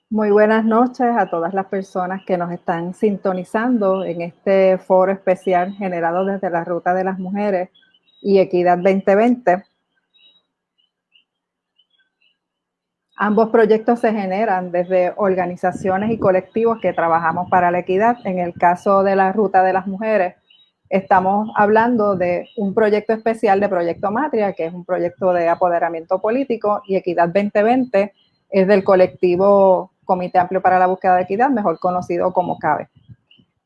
Muy buenas noches a todas las personas que nos están sintonizando en este foro especial generado desde la Ruta de las Mujeres y Equidad 2020. Ambos proyectos se generan desde organizaciones y colectivos que trabajamos para la equidad. En el caso de la Ruta de las Mujeres, estamos hablando de un proyecto especial de Proyecto Matria, que es un proyecto de apoderamiento político, y Equidad 2020 es del colectivo Comité Amplio para la Búsqueda de Equidad, mejor conocido como CABE.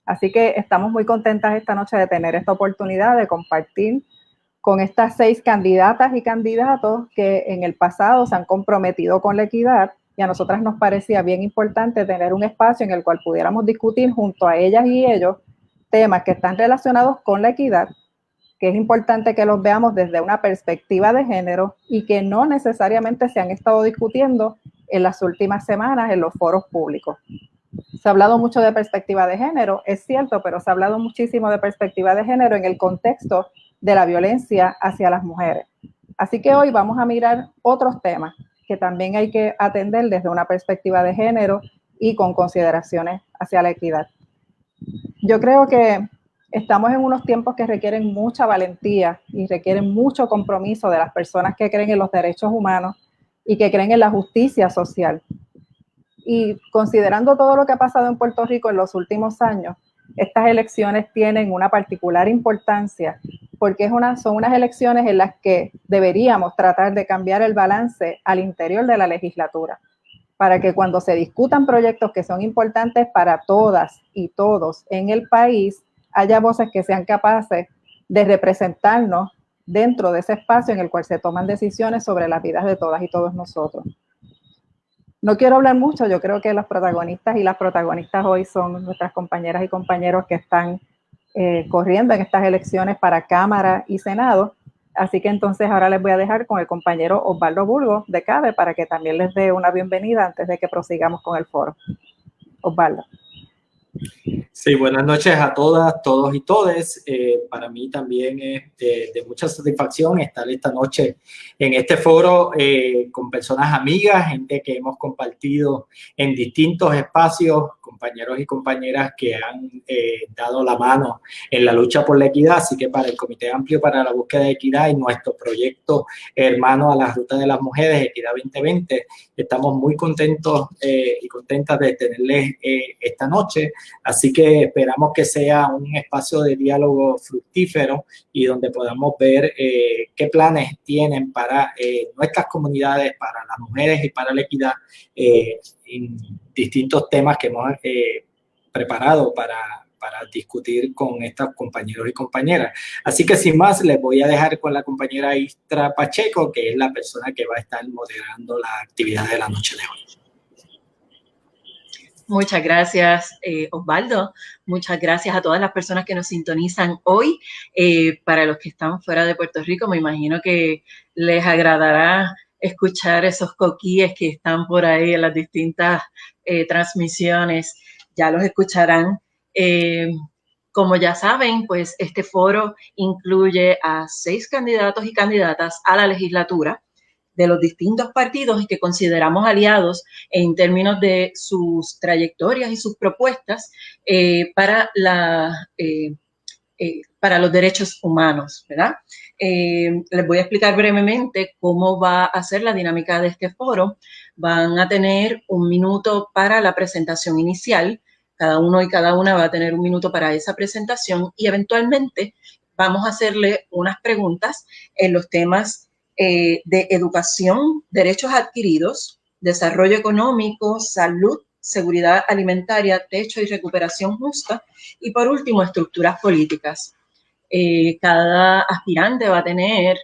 Así que estamos muy contentas esta noche de tener esta oportunidad de compartir con estas 6 candidatas y candidatos que en el pasado se han comprometido con la equidad, y a nosotras nos parecía bien importante tener un espacio en el cual pudiéramos discutir junto a ellas y ellos temas que están relacionados con la equidad, que es importante que los veamos desde una perspectiva de género y que no necesariamente se han estado discutiendo en las últimas semanas en los foros públicos. Se ha hablado mucho de perspectiva de género, es cierto, pero se ha hablado muchísimo de perspectiva de género en el contexto de la violencia hacia las mujeres. Así que hoy vamos a mirar otros temas que también hay que atender desde una perspectiva de género y con consideraciones hacia la equidad. Yo creo que estamos en unos tiempos que requieren mucha valentía y requieren mucho compromiso de las personas que creen en los derechos humanos y que creen en la justicia social. Y considerando todo lo que ha pasado en Puerto Rico en los últimos años, estas elecciones tienen una particular importancia porque son unas elecciones en las que deberíamos tratar de cambiar el balance al interior de la legislatura, para que cuando se discutan proyectos que son importantes para todas y todos en el país, haya voces que sean capaces de representarnos dentro de ese espacio en el cual se toman decisiones sobre las vidas de todas y todos nosotros. No quiero hablar mucho, yo creo que los protagonistas y las protagonistas hoy son nuestras compañeras y compañeros que están corriendo en estas elecciones para Cámara y Senado. Así que entonces ahora les voy a dejar con el compañero Osvaldo Burgos de CABE para que también les dé una bienvenida antes de que prosigamos con el foro. Osvaldo. Sí, buenas noches a todas, todos y todes. Para mí también es de mucha satisfacción estar esta noche en este foro con personas amigas, gente que hemos compartido en distintos espacios, compañeros y compañeras que han dado la mano en la lucha por la equidad. Así que para el Comité Amplio para la Búsqueda de Equidad y nuestro proyecto hermano a la Ruta de las Mujeres, Equidad 2020, estamos muy contentos y contentas de tenerles esta noche. Así que esperamos que sea un espacio de diálogo fructífero y donde podamos ver qué planes tienen para nuestras comunidades, para las mujeres y para la equidad en distintos temas que hemos preparado para discutir con estos compañeros y compañeras. Así que sin más, les voy a dejar con la compañera Istra Pacheco, que es la persona que va a estar moderando la actividad de la noche de hoy. Muchas gracias, Osvaldo. Muchas gracias a todas las personas que nos sintonizan hoy. Para los que están fuera de Puerto Rico, me imagino que les agradará escuchar esos coquíes que están por ahí en las distintas transmisiones. Ya los escucharán. Como ya saben, pues este foro incluye a 6 candidatos y candidatas a la legislatura de los distintos partidos y que consideramos aliados en términos de sus trayectorias y sus propuestas para los derechos humanos, ¿verdad? Les voy a explicar brevemente cómo va a ser la dinámica de este foro. Van a tener 1 minuto para la presentación inicial. Cada uno y cada una va a tener 1 minuto para esa presentación y eventualmente vamos a hacerle unas preguntas en los temas de educación, derechos adquiridos, desarrollo económico, salud, seguridad alimentaria, techo y recuperación justa, y por último, estructuras políticas. Cada aspirante va a tener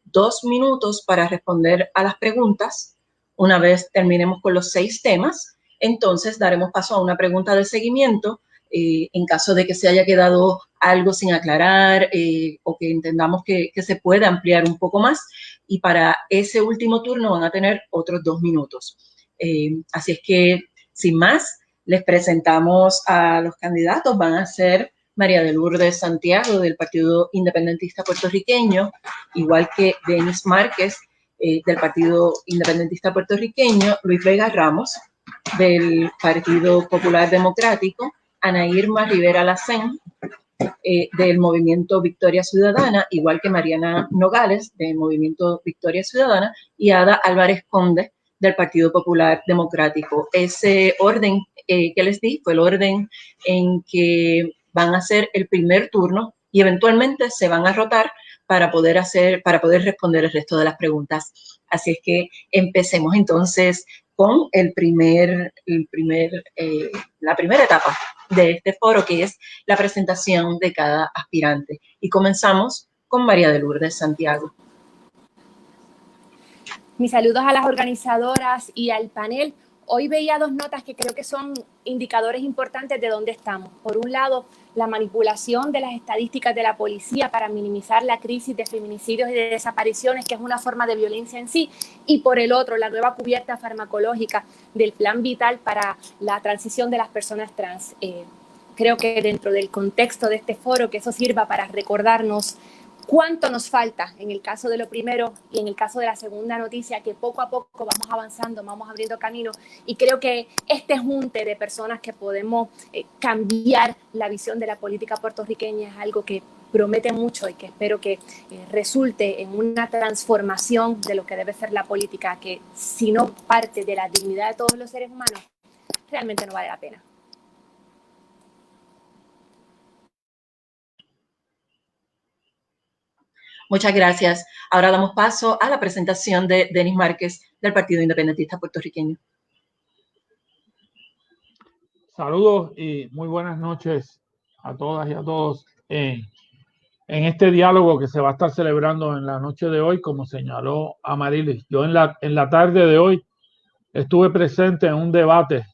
2 minutos para responder a las preguntas. Una vez terminemos con los 6 temas, entonces daremos paso a una pregunta de seguimiento en caso de que se haya quedado algo sin aclarar o que entendamos que se puede ampliar un poco más. Y para ese último turno van a tener otros 2 minutos. Así es que, sin más, les presentamos a los candidatos. Van a ser María de Lourdes Santiago, del Partido Independentista Puertorriqueño, igual que Denis Márquez, del Partido Independentista Puertorriqueño, Luis Vega Ramos, del Partido Popular Democrático, Ana Irma Rivera Lacén, del Movimiento Victoria Ciudadana, igual que Mariana Nogales, del Movimiento Victoria Ciudadana, y Ada Álvarez Conde, del Partido Popular Democrático. Ese orden que les di fue el orden en que van a hacer el primer turno y eventualmente se van a rotar para poder responder el resto de las preguntas. Así es que empecemos entonces con la primera etapa de este foro, que es la presentación de cada aspirante. Y comenzamos con María de Lourdes Santiago. Mis saludos a las organizadoras y al panel. Hoy veía dos notas que creo que son indicadores importantes de dónde estamos. Por un lado, la manipulación de las estadísticas de la policía para minimizar la crisis de feminicidios y de desapariciones, que es una forma de violencia en sí. Y por el otro, la nueva cubierta farmacológica del Plan Vital para la transición de las personas trans. Creo que dentro del contexto de este foro, que eso sirva para recordarnos cuánto nos falta en el caso de lo primero y en el caso de la segunda noticia, que poco a poco vamos avanzando, vamos abriendo camino, y creo que este junte de personas que podemos cambiar la visión de la política puertorriqueña es algo que promete mucho y que espero que resulte en una transformación de lo que debe ser la política, que si no parte de la dignidad de todos los seres humanos, realmente no vale la pena. Muchas gracias. Ahora damos paso a la presentación de Denis Márquez del Partido Independentista Puertorriqueño. Saludos y muy buenas noches a todas y a todos en este diálogo que se va a estar celebrando en la noche de hoy, como señaló Amarilis. Yo en la tarde de hoy estuve presente en un debate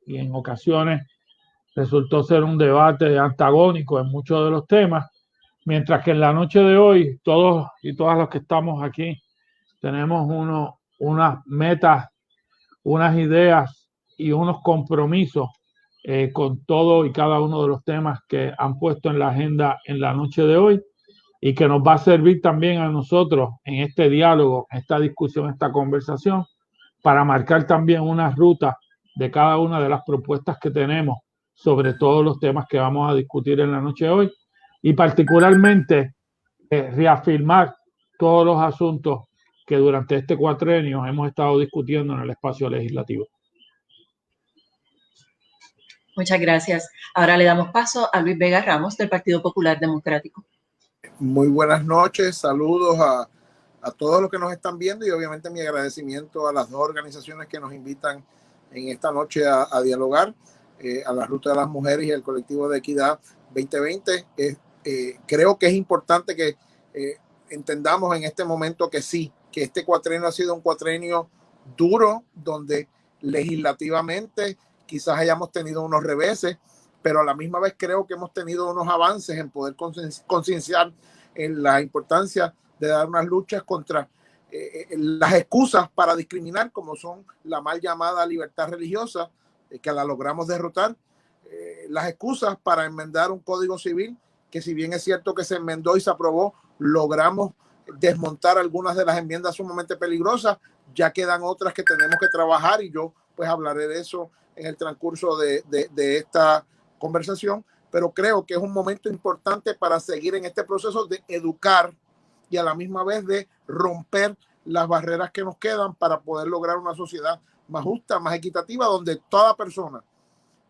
y en ocasiones resultó ser un debate antagónico en muchos de los temas, mientras que en la noche de hoy todos y todas los que estamos aquí tenemos unas metas, unas ideas y unos compromisos con todo y cada uno de los temas que han puesto en la agenda en la noche de hoy, y que nos va a servir también a nosotros en este diálogo, esta discusión, esta conversación, para marcar también una ruta de cada una de las propuestas que tenemos sobre todos los temas que vamos a discutir en la noche de hoy, y particularmente reafirmar todos los asuntos que durante este cuatrenio hemos estado discutiendo en el espacio legislativo. Muchas gracias. Ahora le damos paso a Luis Vega Ramos del Partido Popular Democrático. Muy buenas noches, saludos a todos los que nos están viendo y obviamente mi agradecimiento a las dos organizaciones que nos invitan en esta noche a dialogar, a la Ruta de las Mujeres y el Colectivo de Equidad 2020. Creo que es importante que entendamos en este momento que sí, que este cuatrenio ha sido un cuatrenio duro, donde legislativamente quizás hayamos tenido unos reveses, pero a la misma vez creo que hemos tenido unos avances en poder concienciar en la importancia de dar unas luchas contra las excusas para discriminar, como son la mal llamada libertad religiosa, que la logramos derrotar, las excusas para enmendar un código civil, que si bien es cierto que se enmendó y se aprobó, logramos desmontar algunas de las enmiendas sumamente peligrosas, ya quedan otras que tenemos que trabajar y yo pues hablaré de eso en el transcurso de esta conversación, pero creo que es un momento importante para seguir en este proceso de educar y a la misma vez de romper las barreras que nos quedan para poder lograr una sociedad más justa, más equitativa, donde toda persona,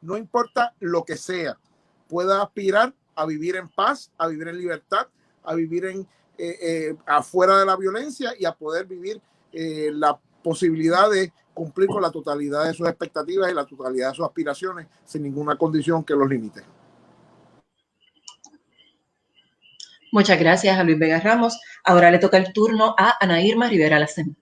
no importa lo que sea, pueda aspirar a vivir en paz, a vivir en libertad, a vivir afuera de la violencia y a poder vivir la posibilidad de cumplir con la totalidad de sus expectativas y la totalidad de sus aspiraciones sin ninguna condición que los limite. Muchas gracias a Luis Vega Ramos. Ahora le toca el turno a Ana Irma Rivera Lacén.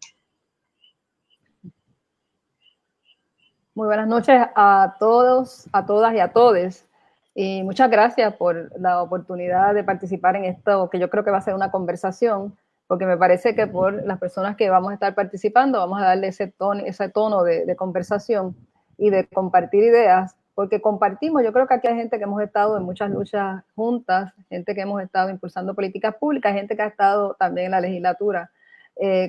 Muy buenas noches a todos, a todas y a todes. Y muchas gracias por la oportunidad de participar en esto, que yo creo que va a ser una conversación, porque me parece que por las personas que vamos a estar participando vamos a darle ese tono de conversación y de compartir ideas, porque compartimos, yo creo que aquí hay gente que hemos estado en muchas luchas juntas, gente que hemos estado impulsando políticas públicas, gente que ha estado también en la legislatura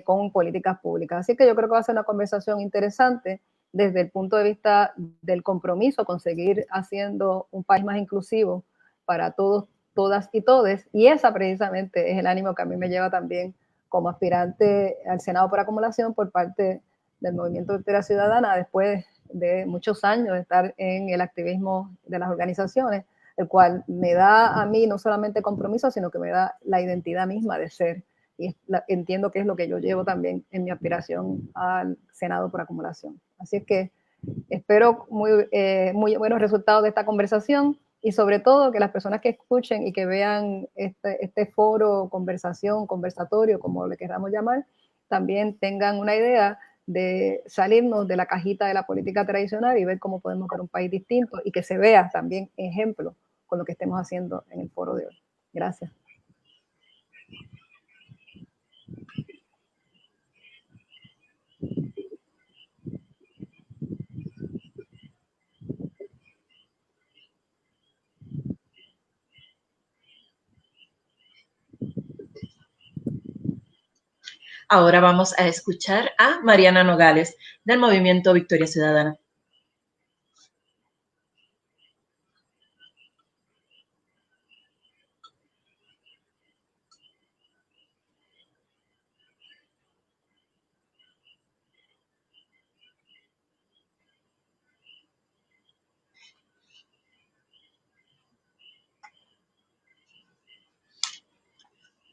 con políticas públicas. Así que yo creo que va a ser una conversación interesante desde el punto de vista del compromiso, conseguir haciendo un país más inclusivo para todos, todas y todes, y esa precisamente es el ánimo que a mí me lleva también como aspirante al Senado por acumulación por parte del Movimiento Victoria Ciudadana, después de muchos años de estar en el activismo de las organizaciones, el cual me da a mí no solamente compromiso, sino que me da la identidad misma de ser. Y entiendo que es lo que yo llevo también en mi aspiración al Senado por acumulación. Así es que espero muy buenos resultados de esta conversación y sobre todo que las personas que escuchen y que vean este foro, conversación, conversatorio, como le queramos llamar, también tengan una idea de salirnos de la cajita de la política tradicional y ver cómo podemos ver un país distinto y que se vea también ejemplo con lo que estemos haciendo en el foro de hoy. Gracias. Ahora vamos a escuchar a Mariana Nogales del Movimiento Victoria Ciudadana.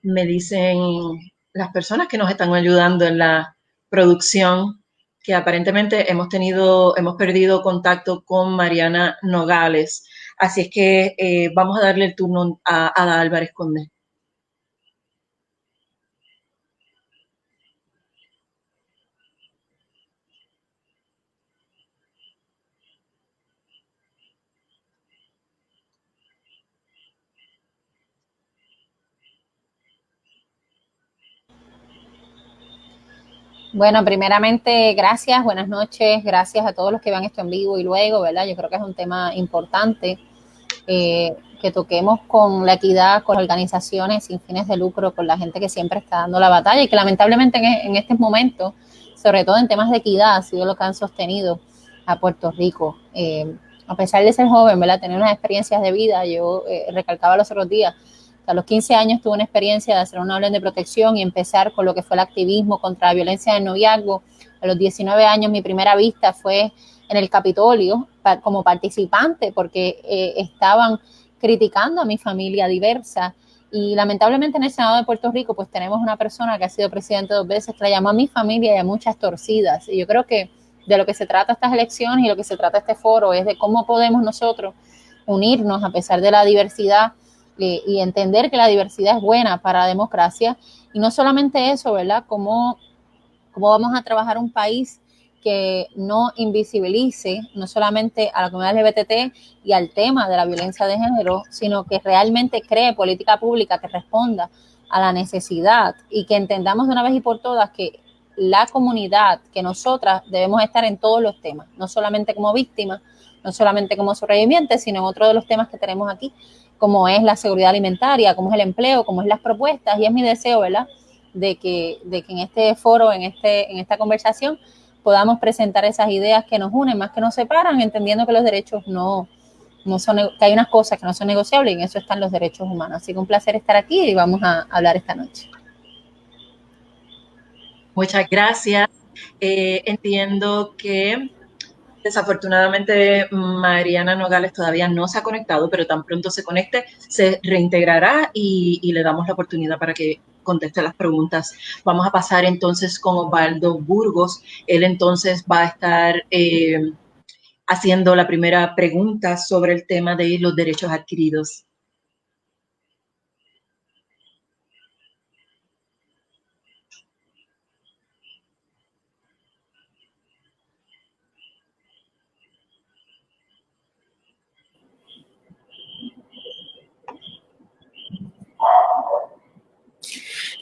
Me dicen las personas que nos están ayudando en la producción que aparentemente hemos perdido contacto con Mariana Nogales. Así es que vamos a darle el turno a Ada Álvarez Conde. Bueno, primeramente, gracias, buenas noches, gracias a todos los que vean esto en vivo y luego, ¿verdad? Yo creo que es un tema importante que toquemos con la equidad, con las organizaciones sin fines de lucro, con la gente que siempre está dando la batalla y que lamentablemente en estos momentos, sobre todo en temas de equidad, ha sido lo que han sostenido a Puerto Rico. A pesar de ser joven, ¿verdad? Tener unas experiencias de vida, yo recalcaba los otros días, a los 15 años tuve una experiencia de hacer una orden de protección y empezar con lo que fue el activismo contra la violencia del noviazgo. A los 19 años mi primera vista fue en el Capitolio como participante porque estaban criticando a mi familia diversa y lamentablemente en el Senado de Puerto Rico pues tenemos una persona que ha sido presidente 2 veces que la llamó a mi familia y a muchas torcidas y yo creo que de lo que se trata estas elecciones y lo que se trata este foro es de cómo podemos nosotros unirnos a pesar de la diversidad y entender que la diversidad es buena para la democracia y no solamente eso, ¿verdad? Cómo vamos a trabajar un país que no invisibilice no solamente a la comunidad LGBT y al tema de la violencia de género, sino que realmente cree política pública que responda a la necesidad y que entendamos de una vez y por todas que la comunidad, que nosotras debemos estar en todos los temas, no solamente como víctimas, no solamente como sobrevivientes, sino en otro de los temas que tenemos aquí, como es la seguridad alimentaria, como es el empleo, como es las propuestas, y es mi deseo, ¿verdad?, de que en este foro, en esta conversación, podamos presentar esas ideas que nos unen, más que nos separan, entendiendo que los derechos no son, que hay unas cosas que no son negociables, y en eso están los derechos humanos. Así que un placer estar aquí y vamos a hablar esta noche. Muchas gracias. Entiendo que desafortunadamente Mariana Nogales todavía no se ha conectado, pero tan pronto se conecte se reintegrará y le damos la oportunidad para que conteste las preguntas. Vamos a pasar entonces con Osvaldo Burgos. Él entonces va a estar haciendo la primera pregunta sobre el tema de los derechos adquiridos.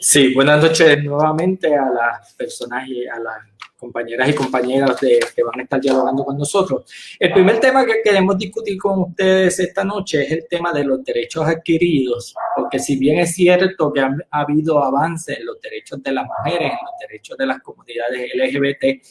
Sí, buenas noches nuevamente a las personas y a las compañeras y compañeros que van a estar dialogando con nosotros. El primer tema que queremos discutir con ustedes esta noche es el tema de los derechos adquiridos, porque si bien es cierto que ha habido avances en los derechos de las mujeres, en los derechos de las comunidades LGBT,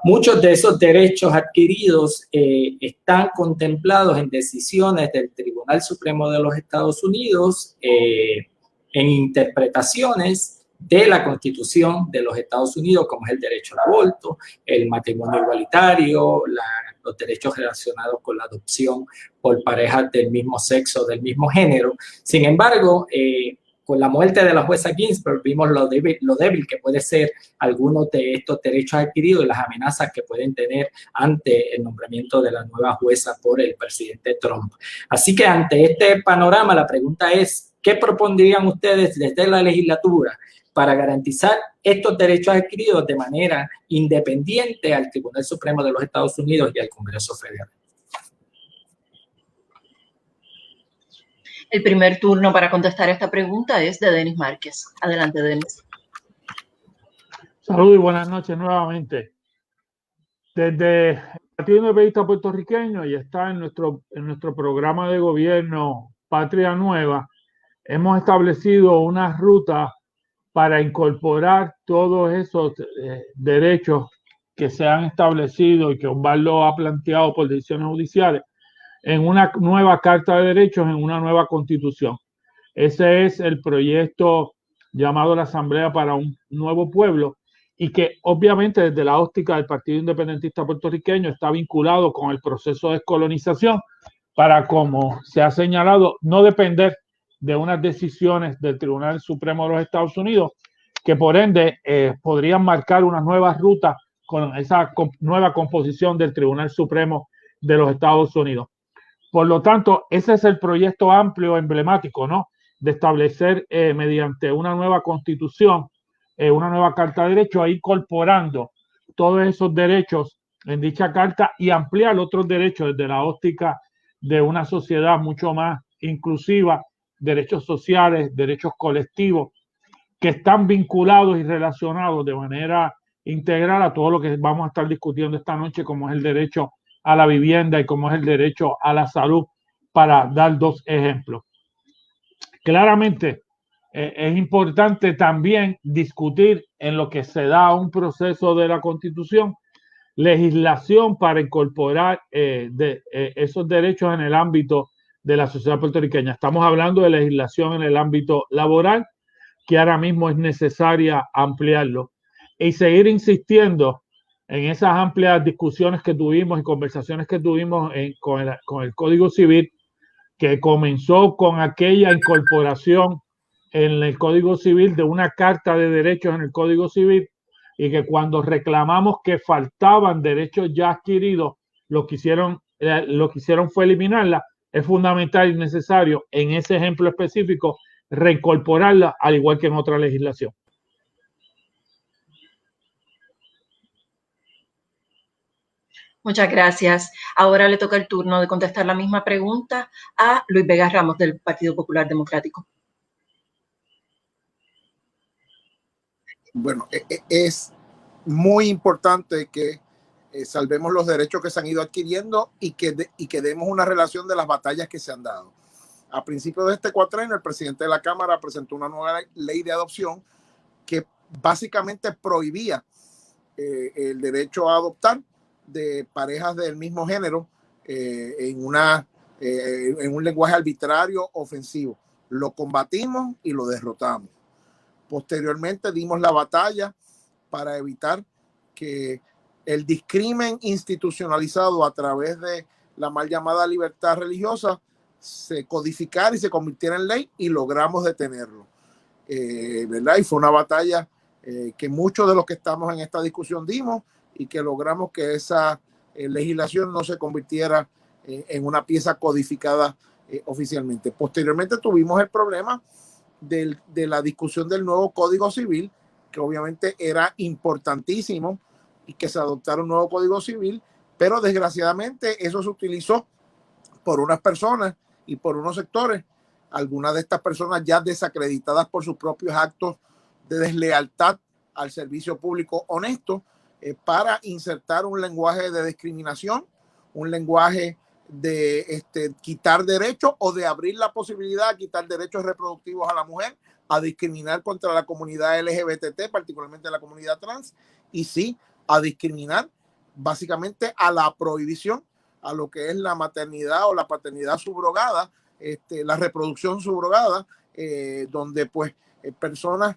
Muchos de esos derechos adquiridos están contemplados en decisiones del Tribunal Supremo de los Estados Unidos, en interpretaciones de la Constitución de los Estados Unidos, como es el derecho al aborto, el matrimonio igualitario, los derechos relacionados con la adopción por parejas del mismo sexo, del mismo género. Sin embargo, con la muerte de la jueza Ginsburg vimos lo débil que puede ser algunos de estos derechos adquiridos y las amenazas que pueden tener ante el nombramiento de la nueva jueza por el presidente Trump. Así que ante este panorama, la pregunta es, ¿qué propondrían ustedes desde la legislatura para garantizar estos derechos adquiridos de manera independiente al Tribunal Supremo de los Estados Unidos y al Congreso Federal? El primer turno para contestar esta pregunta es de Denis Márquez. Adelante, Denis. Saludos y buenas noches nuevamente. Desde el Partido Independentista Puertorriqueño y está en nuestro programa de gobierno Patria Nueva, hemos establecido una ruta para incorporar todos esos derechos que se han establecido y que Osvaldo ha planteado por decisiones judiciales en una nueva Carta de Derechos, en una nueva Constitución. Ese es el proyecto llamado la Asamblea para un Nuevo Pueblo y que obviamente desde la óptica del Partido Independentista Puertorriqueño está vinculado con el proceso de descolonización para, como se ha señalado, no depender de unas decisiones del Tribunal Supremo de los Estados Unidos que por ende podrían marcar una nueva ruta con esa nueva composición del Tribunal Supremo de los Estados Unidos. Por lo tanto, ese es el proyecto amplio, emblemático, ¿no? De establecer mediante una nueva constitución, una nueva carta de derechos, incorporando todos esos derechos en dicha carta y ampliar otros derechos desde la óptica de una sociedad mucho más inclusiva, derechos sociales, derechos colectivos, que están vinculados y relacionados de manera integral a todo lo que vamos a estar discutiendo esta noche, como es el derecho a la vivienda y como es el derecho a la salud, para dar dos ejemplos. Claramente, es importante también discutir en lo que se da un proceso de la Constitución, legislación para incorporar esos derechos en el ámbito de la sociedad puertorriqueña. Estamos hablando de legislación en el ámbito laboral, que ahora mismo es necesaria ampliarlo y seguir insistiendo en esas amplias discusiones que tuvimos y conversaciones que tuvimos con el Código Civil, que comenzó con aquella incorporación en el Código Civil de una Carta de Derechos en el Código Civil, y que cuando reclamamos que faltaban derechos ya adquiridos, lo que hicieron fue eliminarla. Es fundamental y necesario en ese ejemplo específico reincorporarla, al igual que en otra legislación. Muchas gracias. Ahora le toca el turno de contestar la misma pregunta a Luis Vega Ramos del Partido Popular Democrático. Bueno, es muy importante que salvemos los derechos que se han ido adquiriendo y que demos una relación de las batallas que se han dado. A principios de este cuatrienio, el presidente de la Cámara presentó una nueva ley de adopción que básicamente prohibía el derecho a adoptar de parejas del mismo género en un lenguaje arbitrario, ofensivo. Lo combatimos y lo derrotamos. Posteriormente dimos la batalla para evitar que el discrimen institucionalizado a través de la mal llamada libertad religiosa se codificara y se convirtiera en ley, y logramos detenerlo. ¿Verdad? Y fue una batalla que muchos de los que estamos en esta discusión dimos, y que logramos que esa legislación no se convirtiera en una pieza codificada oficialmente. Posteriormente tuvimos el problema de la discusión del nuevo Código Civil, que obviamente era importantísimo, y que se adoptara un nuevo Código Civil, pero desgraciadamente eso se utilizó por unas personas y por unos sectores, algunas de estas personas ya desacreditadas por sus propios actos de deslealtad al servicio público honesto, para insertar un lenguaje de discriminación, un lenguaje de quitar derechos, o de abrir la posibilidad de quitar derechos reproductivos a la mujer, a discriminar contra la comunidad LGBT, particularmente la comunidad trans, y sí, a discriminar básicamente a la prohibición, a lo que es la maternidad o la paternidad subrogada, la reproducción subrogada, donde pues personas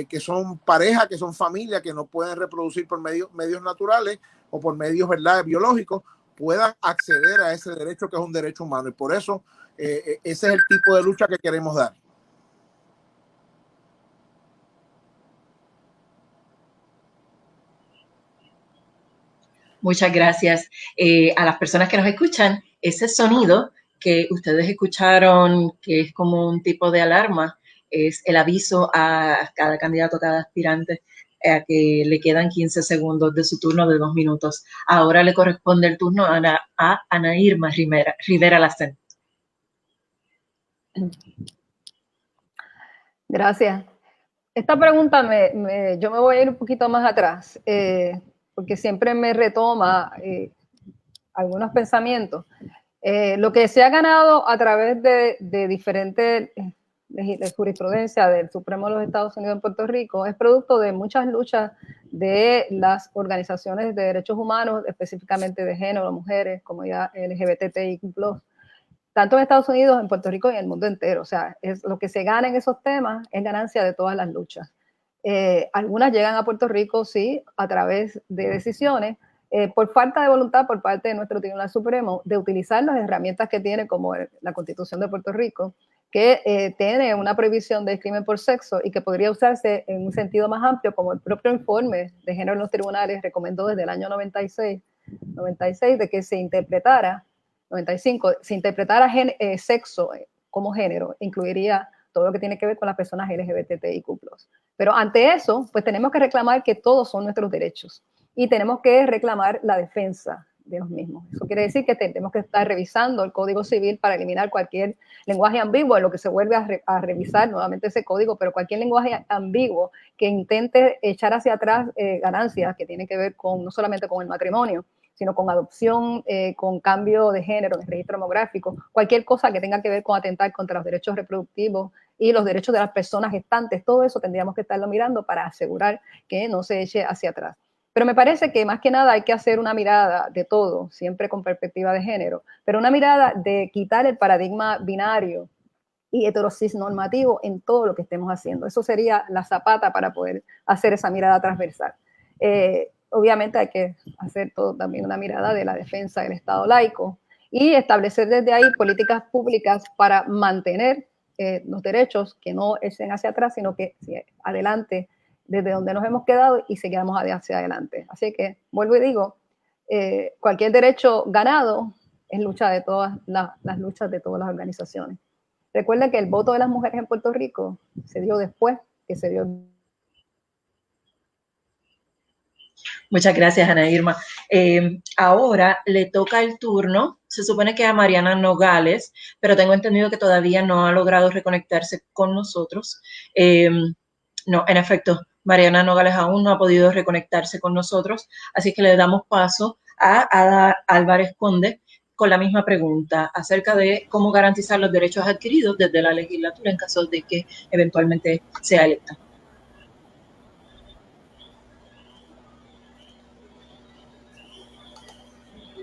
que son pareja, que son familia, que no pueden reproducir por medios naturales o por medios, ¿verdad?, biológicos, puedan acceder a ese derecho que es un derecho humano. Y por eso ese es el tipo de lucha que queremos dar. Muchas gracias. A las personas que nos escuchan, ese sonido que ustedes escucharon, que es como un tipo de alarma, es el aviso a cada candidato, a cada aspirante, a que le quedan 15 segundos de su turno de 2 minutos. Ahora le corresponde el turno a Ana Irma Rivera Lacén. Gracias. Esta pregunta yo me voy a ir un poquito más atrás, porque siempre me retoma algunos pensamientos. Lo que se ha ganado a través de diferentes jurisprudencia del Supremo de los Estados Unidos en Puerto Rico es producto de muchas luchas de las organizaciones de derechos humanos, específicamente de género, mujeres, comunidad LGBTIQ+, tanto en Estados Unidos, en Puerto Rico y en el mundo entero. O sea, lo que se gana en esos temas es ganancia de todas las luchas. Algunas llegan a Puerto Rico, sí, a través de decisiones, por falta de voluntad por parte de nuestro Tribunal Supremo de utilizar las herramientas que tiene, como la Constitución de Puerto Rico, que tiene una prohibición de discriminación por sexo y que podría usarse en un sentido más amplio, como el propio informe de género en los tribunales recomendó desde el año 96 de que se interpretara 95, se interpretara sexo como género, incluiría todo lo que tiene que ver con las personas LGBTIQ+. Pero ante eso, pues tenemos que reclamar que todos son nuestros derechos y tenemos que reclamar la defensa de los mismos. Eso quiere decir que tenemos que estar revisando el Código Civil para eliminar cualquier lenguaje ambiguo, en lo que se vuelve a revisar nuevamente ese código, pero cualquier lenguaje ambiguo que intente echar hacia atrás ganancias que tienen que ver con no solamente con el matrimonio, sino con adopción, con cambio de género en el registro demográfico, cualquier cosa que tenga que ver con atentar contra los derechos reproductivos y los derechos de las personas gestantes, todo eso tendríamos que estarlo mirando para asegurar que no se eche hacia atrás. Pero me parece que más que nada hay que hacer una mirada de todo, siempre con perspectiva de género, pero una mirada de quitar el paradigma binario y heterosis normativo en todo lo que estemos haciendo. Eso sería la zapata para poder hacer esa mirada transversal. Obviamente hay que hacer todo también una mirada de la defensa del Estado laico y establecer desde ahí políticas públicas para mantener los derechos que no echen hacia atrás, sino que adelante desde donde nos hemos quedado y sigamos hacia adelante. Así que vuelvo y digo, cualquier derecho ganado es lucha de todas las luchas de todas las organizaciones. Recuerden que el voto de las mujeres en Puerto Rico se dio después que se dio. Muchas gracias, Ana Irma. Ahora le toca el turno, se supone que a Mariana Nogales, pero tengo entendido que todavía no ha logrado reconectarse con nosotros. No, en efecto, Mariana Nogales aún no ha podido reconectarse con nosotros, así que le damos paso a Ada Álvarez Conde con la misma pregunta acerca de cómo garantizar los derechos adquiridos desde la legislatura en caso de que eventualmente sea electa.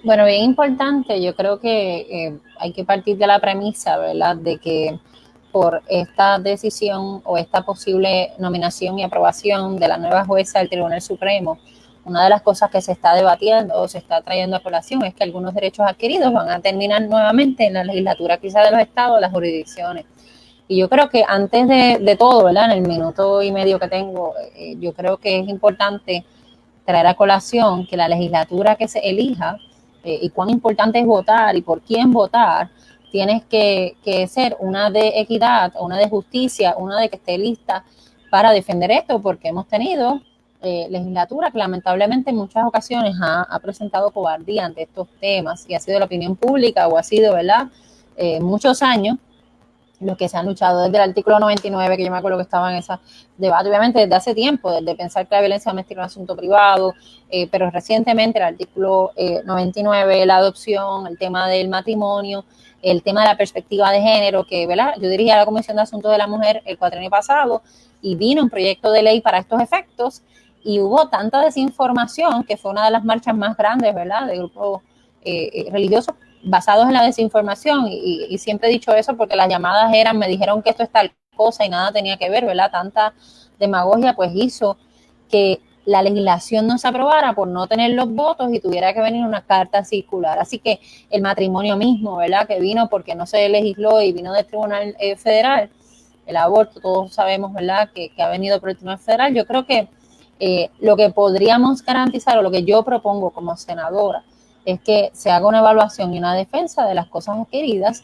Bueno, bien importante, yo creo que hay que partir de la premisa, ¿verdad?, de que por esta decisión o esta posible nominación y aprobación de la nueva jueza del Tribunal Supremo, una de las cosas que se está debatiendo o se está trayendo a colación es que algunos derechos adquiridos van a terminar nuevamente en la legislatura quizá de los estados, las jurisdicciones. Y yo creo que antes de todo, ¿verdad?, en el minuto y medio que tengo, yo creo que es importante traer a colación que la legislatura que se elija y cuán importante es votar y por quién votar, tienes que ser una de equidad, una de justicia, una de que esté lista para defender esto, porque hemos tenido legislatura que lamentablemente en muchas ocasiones ha presentado cobardía ante estos temas y ha sido la opinión pública o ha sido, ¿verdad?, muchos años los que se han luchado desde el artículo 99, que yo me acuerdo que estaba en ese debate, obviamente desde hace tiempo, desde pensar que la violencia doméstica es un asunto privado, pero recientemente el artículo 99, la adopción, el tema del matrimonio, el tema de la perspectiva de género, que, ¿verdad?, yo dirigía la Comisión de Asuntos de la Mujer el cuatrienio pasado y vino un proyecto de ley para estos efectos y hubo tanta desinformación que fue una de las marchas más grandes, ¿verdad?, de grupos religiosos basados en la desinformación, y siempre he dicho eso porque las llamadas eran, me dijeron que esto es tal cosa y nada tenía que ver, ¿verdad? Tanta demagogia pues hizo que la legislación no se aprobara por no tener los votos y tuviera que venir una carta circular. Así que el matrimonio mismo, ¿verdad?, que vino porque no se legisló y vino del Tribunal Federal, el aborto, todos sabemos, ¿verdad?, que ha venido por el Tribunal Federal. Yo creo que lo que podríamos garantizar, o lo que yo propongo como senadora, es que se haga una evaluación y una defensa de las cosas adquiridas,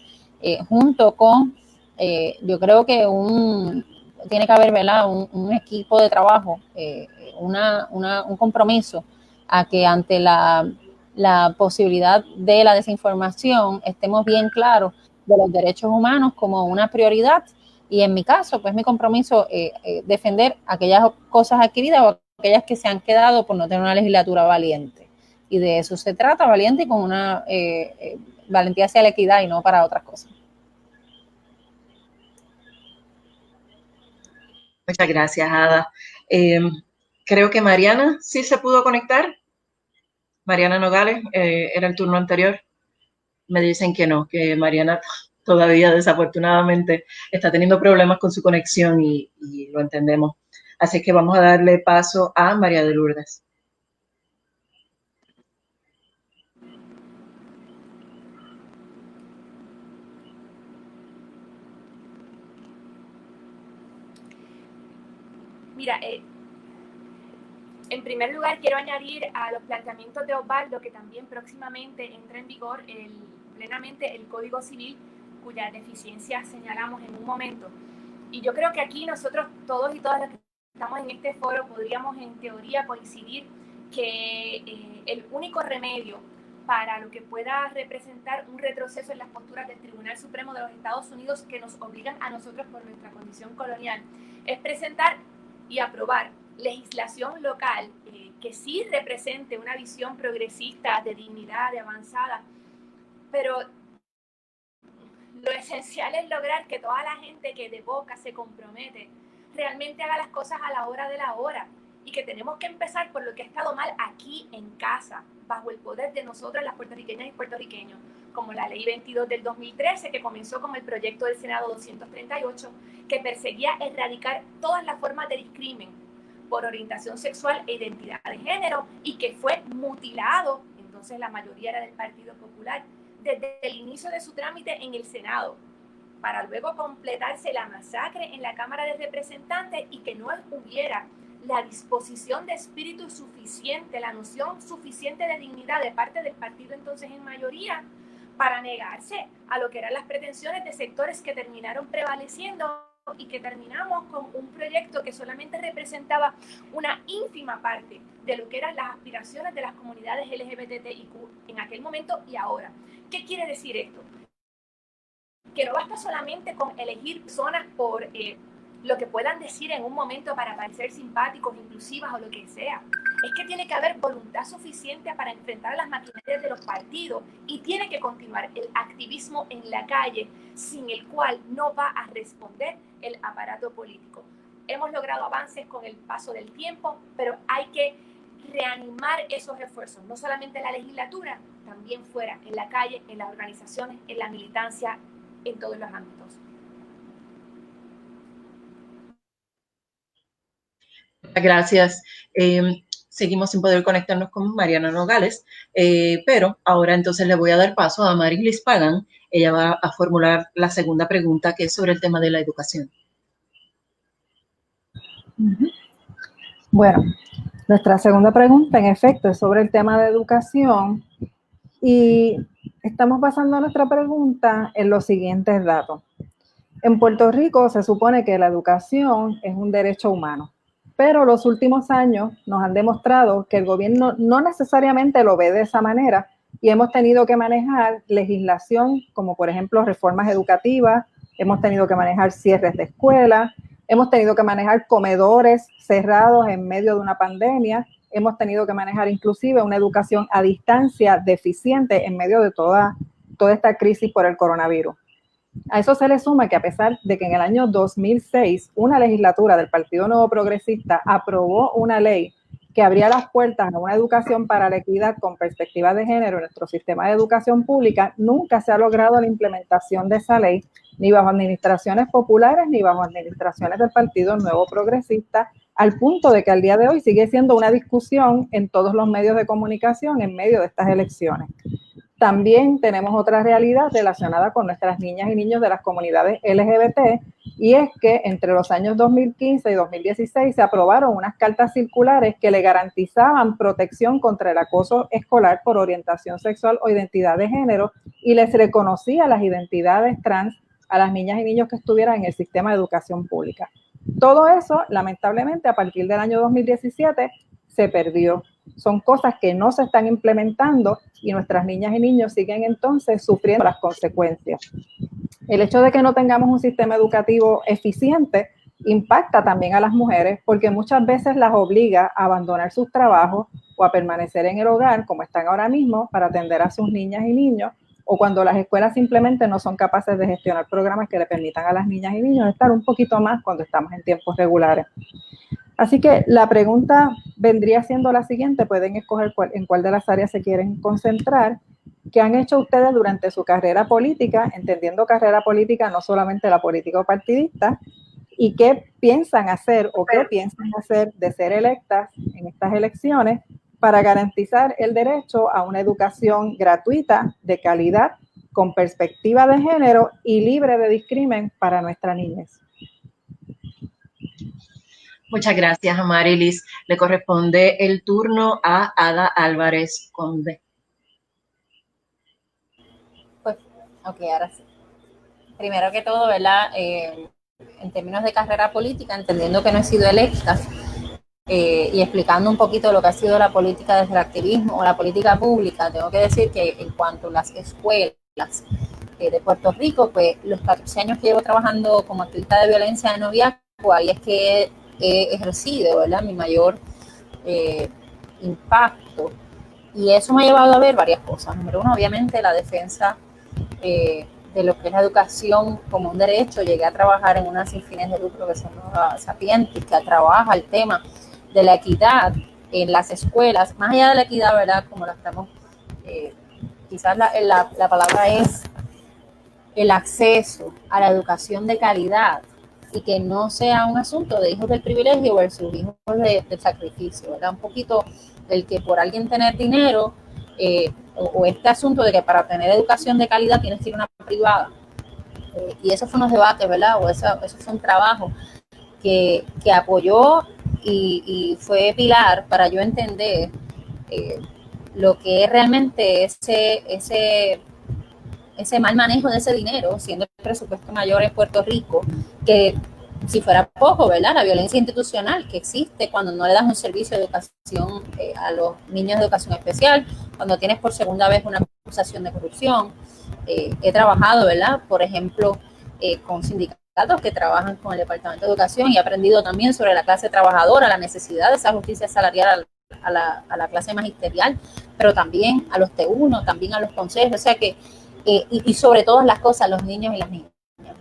junto con, yo creo que tiene que haber, ¿verdad?, un equipo de trabajo, un compromiso a que ante la posibilidad de la desinformación estemos bien claros de los derechos humanos como una prioridad, y en mi caso, pues mi compromiso defender aquellas cosas adquiridas o aquellas que se han quedado por no tener una legislatura valiente. Y de eso se trata, valiente y con una valentía hacia la equidad y no para otras cosas. Muchas gracias, Ada. Creo que Mariana sí se pudo conectar. Mariana Nogales, era el turno anterior. Me dicen que no, que Mariana todavía desafortunadamente está teniendo problemas con su conexión y lo entendemos. Así que vamos a darle paso a María de Lourdes. Mira, en primer lugar quiero añadir a los planteamientos de Osvaldo que también próximamente entra en vigor plenamente el Código Civil, cuyas deficiencias señalamos en un momento. Y yo creo que aquí nosotros todos y todas las que estamos en este foro podríamos en teoría coincidir que el único remedio para lo que pueda representar un retroceso en las posturas del Tribunal Supremo de los Estados Unidos, que nos obligan a nosotros por nuestra condición colonial, es presentar y aprobar legislación local que sí represente una visión progresista, de dignidad, de avanzada, pero lo esencial es lograr que toda la gente que de boca se compromete realmente haga las cosas a la hora de la hora, y que tenemos que empezar por lo que ha estado mal aquí en casa, bajo el poder de nosotras las puertorriqueñas y puertorriqueños, como la Ley 22 del 2013, que comenzó como el proyecto del Senado 238, que perseguía erradicar todas las formas de discrimen por orientación sexual e identidad de género, y que fue mutilado, entonces la mayoría era del Partido Popular, desde el inicio de su trámite en el Senado, para luego completarse la masacre en la Cámara de Representantes, y que no hubiera la disposición de espíritu suficiente, la noción suficiente de dignidad de parte del partido entonces en mayoría, para negarse a lo que eran las pretensiones de sectores que terminaron prevaleciendo, y que terminamos con un proyecto que solamente representaba una ínfima parte de lo que eran las aspiraciones de las comunidades LGBTIQ en aquel momento y ahora. ¿Qué quiere decir esto? Que no basta solamente con elegir personas por lo que puedan decir en un momento para parecer simpáticos, inclusivas o lo que sea. Es que tiene que haber voluntad suficiente para enfrentar a las maquinarias de los partidos, y tiene que continuar el activismo en la calle, sin el cual no va a responder el aparato político. Hemos logrado avances con el paso del tiempo, pero hay que reanimar esos esfuerzos, no solamente en la legislatura, también fuera, en la calle, en las organizaciones, en la militancia, en todos los ámbitos. Gracias. Seguimos sin poder conectarnos con Mariana Nogales, pero ahora entonces le voy a dar paso a Marilis Pagan. Ella va a formular la segunda pregunta, que es sobre el tema de la educación. Bueno, nuestra segunda pregunta, en efecto, es sobre el tema de educación, y estamos basando nuestra pregunta en los siguientes datos. En Puerto Rico se supone que la educación es un derecho humano, pero los últimos años nos han demostrado que el gobierno no necesariamente lo ve de esa manera, y hemos tenido que manejar legislación como, por ejemplo, reformas educativas, hemos tenido que manejar cierres de escuelas, hemos tenido que manejar comedores cerrados en medio de una pandemia, hemos tenido que manejar inclusive una educación a distancia deficiente en medio de toda esta crisis por el coronavirus. A eso se le suma que, a pesar de que en el año 2006 una legislatura del Partido Nuevo Progresista aprobó una ley que abría las puertas a una educación para la equidad con perspectiva de género en nuestro sistema de educación pública, nunca se ha logrado la implementación de esa ley, ni bajo administraciones populares, ni bajo administraciones del Partido Nuevo Progresista, al punto de que al día de hoy sigue siendo una discusión en todos los medios de comunicación en medio de estas elecciones. También tenemos otra realidad relacionada con nuestras niñas y niños de las comunidades LGBT, y es que entre los años 2015 y 2016 se aprobaron unas cartas circulares que le garantizaban protección contra el acoso escolar por orientación sexual o identidad de género, y les reconocía las identidades trans a las niñas y niños que estuvieran en el sistema de educación pública. Todo eso, lamentablemente, a partir del año 2017 se perdió. Son cosas que no se están implementando y nuestras niñas y niños siguen entonces sufriendo las consecuencias. El hecho de que no tengamos un sistema educativo eficiente impacta también a las mujeres, porque muchas veces las obliga a abandonar sus trabajos o a permanecer en el hogar, como están ahora mismo, para atender a sus niñas y niños, o cuando las escuelas simplemente no son capaces de gestionar programas que le permitan a las niñas y niños estar un poquito más cuando estamos en tiempos regulares. Así que la pregunta vendría siendo la siguiente: pueden escoger en cuál de las áreas se quieren concentrar. ¿Qué han hecho ustedes durante su carrera política, entendiendo carrera política no solamente la política o partidista, y qué piensan hacer o qué piensan hacer de ser electas en estas elecciones para garantizar el derecho a una educación gratuita, de calidad, con perspectiva de género y libre de discrimen para nuestras niñas? Muchas gracias, Amarilis. Le corresponde el turno a Ada Álvarez Conde. Pues, ok, ahora sí. Primero que todo, ¿verdad? En términos de carrera política, entendiendo que no he sido electa, y explicando un poquito lo que ha sido la política desde el activismo o la política pública, tengo que decir que en cuanto a las escuelas de Puerto Rico, pues los 14 años que llevo trabajando como activista de violencia de noviazgo, ahí es que he ejercido, ¿verdad?, mi mayor impacto. Y eso me ha llevado a ver varias cosas. Número uno, obviamente, la defensa de lo que es la educación como un derecho. Llegué a trabajar en una sin fines de lucro que se llama Sapientis, que trabaja el tema de la equidad en las escuelas, más allá de la equidad, ¿verdad?, como la estamos, quizás la palabra es el acceso a la educación de calidad, y que no sea un asunto de hijos del privilegio versus hijos del sacrificio, ¿verdad? Un poquito el que por alguien tener dinero, o este asunto de que para tener educación de calidad tienes que ir a una privada. Y esos fueron los debates, ¿verdad? O eso fue un trabajo que apoyó y fue pilar para yo entender lo que es realmente ese mal manejo de ese dinero, siendo el presupuesto mayor en Puerto Rico, que si fuera poco, ¿verdad?, la violencia institucional que existe cuando no le das un servicio de educación a los niños de educación especial, cuando tienes por segunda vez una acusación de corrupción. He trabajado, ¿verdad?, por ejemplo, con sindicatos que trabajan con el Departamento de Educación, y he aprendido también sobre la clase trabajadora, la necesidad de esa justicia salarial a la clase magisterial, pero también a los T1, también a los consejos, o sea que y sobre todas las cosas, los niños y las niñas,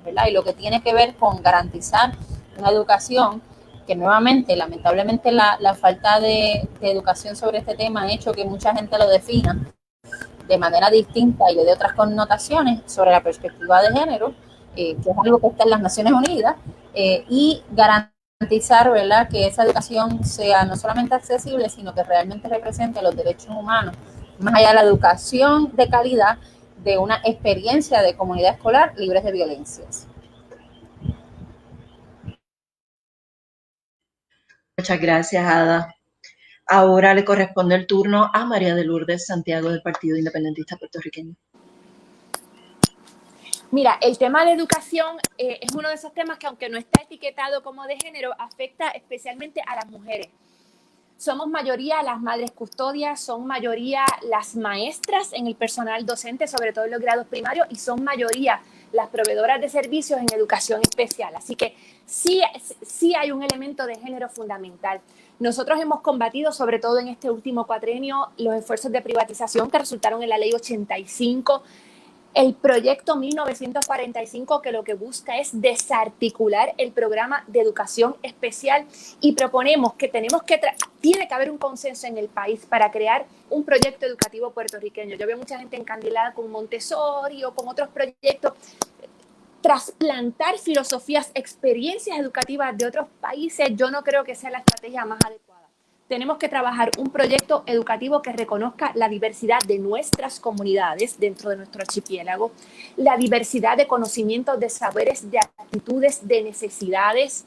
¿verdad? Y lo que tiene que ver con garantizar una educación que nuevamente, lamentablemente, la falta de educación sobre este tema ha hecho que mucha gente lo defina de manera distinta y de otras connotaciones sobre la perspectiva de género, que es algo que está en las Naciones Unidas, y garantizar, ¿verdad?, que esa educación sea no solamente accesible, sino que realmente represente los derechos humanos, más allá de la educación de calidad, de una experiencia de comunidad escolar libres de violencias. Muchas gracias, Ada. Ahora le corresponde el turno a María de Lourdes Santiago, del Partido Independentista Puertorriqueño. Mira, el tema de la educación es uno de esos temas que, aunque no está etiquetado como de género, afecta especialmente a las mujeres. Somos mayoría las madres custodias, son mayoría las maestras en el personal docente, sobre todo en los grados primarios, y son mayoría las proveedoras de servicios en educación especial. Así que sí hay un elemento de género fundamental. Nosotros hemos combatido, sobre todo en este último cuatrienio, los esfuerzos de privatización que resultaron en la Ley 85, el proyecto 1945, que lo que busca es desarticular el programa de educación especial, y proponemos que tiene que haber un consenso en el país para crear un proyecto educativo puertorriqueño. Yo veo mucha gente encandilada con Montessori o con otros proyectos. Trasplantar filosofías, experiencias educativas de otros países, yo no creo que sea la estrategia más adecuada. Tenemos que trabajar un proyecto educativo que reconozca la diversidad de nuestras comunidades dentro de nuestro archipiélago, la diversidad de conocimientos, de saberes, de actitudes, de necesidades,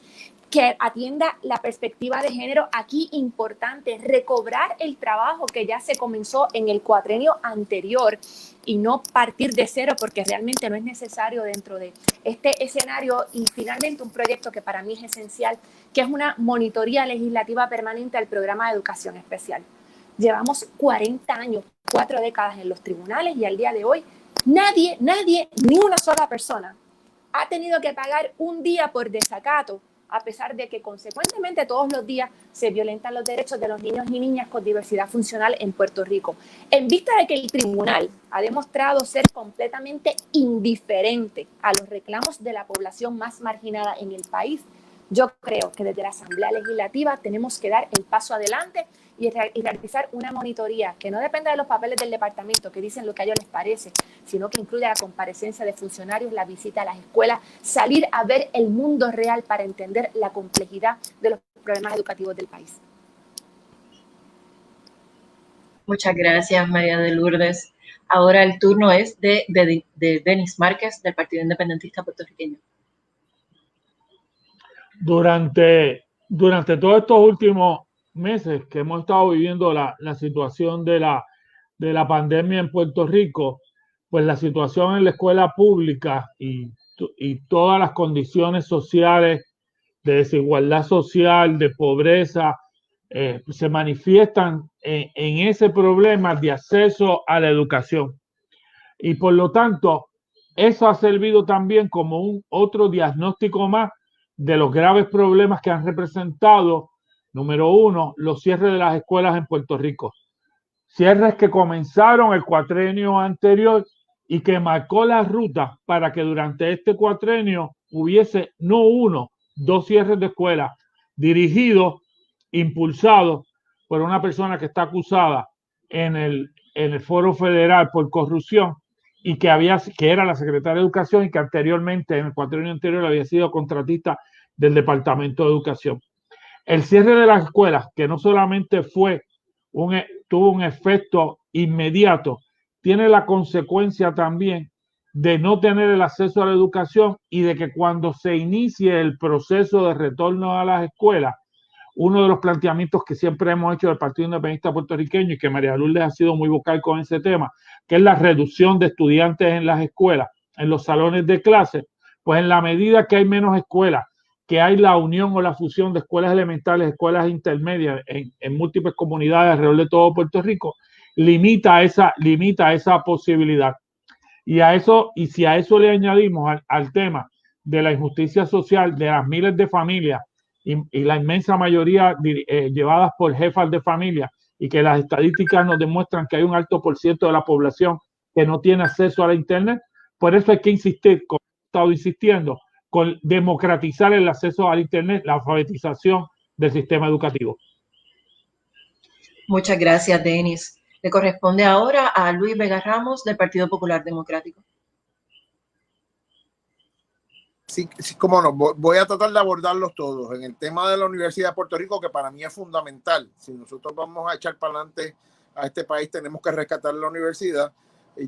que atienda la perspectiva de género. Aquí importante recobrar el trabajo que ya se comenzó en el cuatrenio anterior y no partir de cero, porque realmente no es necesario dentro de este escenario. Y finalmente un proyecto que para mí es esencial, que es una monitoría legislativa permanente al programa de educación especial. Llevamos 40 años, 4 décadas en los tribunales, y al día de hoy nadie, ni una sola persona ha tenido que pagar un día por desacato, a pesar de que consecuentemente todos los días se violentan los derechos de los niños y niñas con diversidad funcional en Puerto Rico. En vista de que el tribunal ha demostrado ser completamente indiferente a los reclamos de la población más marginada en el país, yo creo que desde la Asamblea Legislativa tenemos que dar el paso adelante y realizar una monitoría que no dependa de los papeles del departamento que dicen lo que a ellos les parece, sino que incluya la comparecencia de funcionarios, la visita a las escuelas, salir a ver el mundo real para entender la complejidad de los problemas educativos del país. Muchas gracias, María de Lourdes. Ahora el turno es de Denis Márquez, del Partido Independentista Puertorriqueño. Durante todos estos últimos meses que hemos estado viviendo la situación de la pandemia en Puerto Rico, pues la situación en la escuela pública y todas las condiciones sociales de desigualdad social, de pobreza, se manifiestan en ese problema de acceso a la educación. Y por lo tanto, eso ha servido también como otro diagnóstico más de los graves problemas que han representado, número uno, los cierres de las escuelas en Puerto Rico. Cierres que comenzaron el cuatrenio anterior y que marcó la ruta para que durante este cuatrenio hubiese no uno, 2 cierres de escuelas dirigidos, impulsados por una persona que está acusada en el Foro Federal por corrupción y que era la secretaria de Educación y que anteriormente, en el cuatrenio anterior, había sido contratista del Departamento de Educación. El cierre de las escuelas, que no solamente tuvo un efecto inmediato, tiene la consecuencia también de no tener el acceso a la educación y de que cuando se inicie el proceso de retorno a las escuelas, uno de los planteamientos que siempre hemos hecho del Partido Independentista Puertorriqueño y que María Lourdes ha sido muy vocal con ese tema, que es la reducción de estudiantes en las escuelas, en los salones de clase, pues en la medida que hay menos escuelas, que hay la unión o la fusión de escuelas elementales, escuelas intermedias en múltiples comunidades alrededor de todo Puerto Rico, limita esa posibilidad. Y si a eso le añadimos al tema de la injusticia social de las miles de familias y la inmensa mayoría llevadas por jefas de familia, y que las estadísticas nos demuestran que hay un alto por ciento de la población que no tiene acceso a la internet, por eso hay que insistir, como he estado insistiendo, con democratizar el acceso al internet, la alfabetización del sistema educativo. Muchas gracias, Denis. Le corresponde ahora a Luis Vega Ramos, del Partido Popular Democrático. Sí, cómo no, voy a tratar de abordarlos todos. En el tema de la Universidad de Puerto Rico, que para mí es fundamental, si nosotros vamos a echar para adelante a este país, tenemos que rescatar la universidad.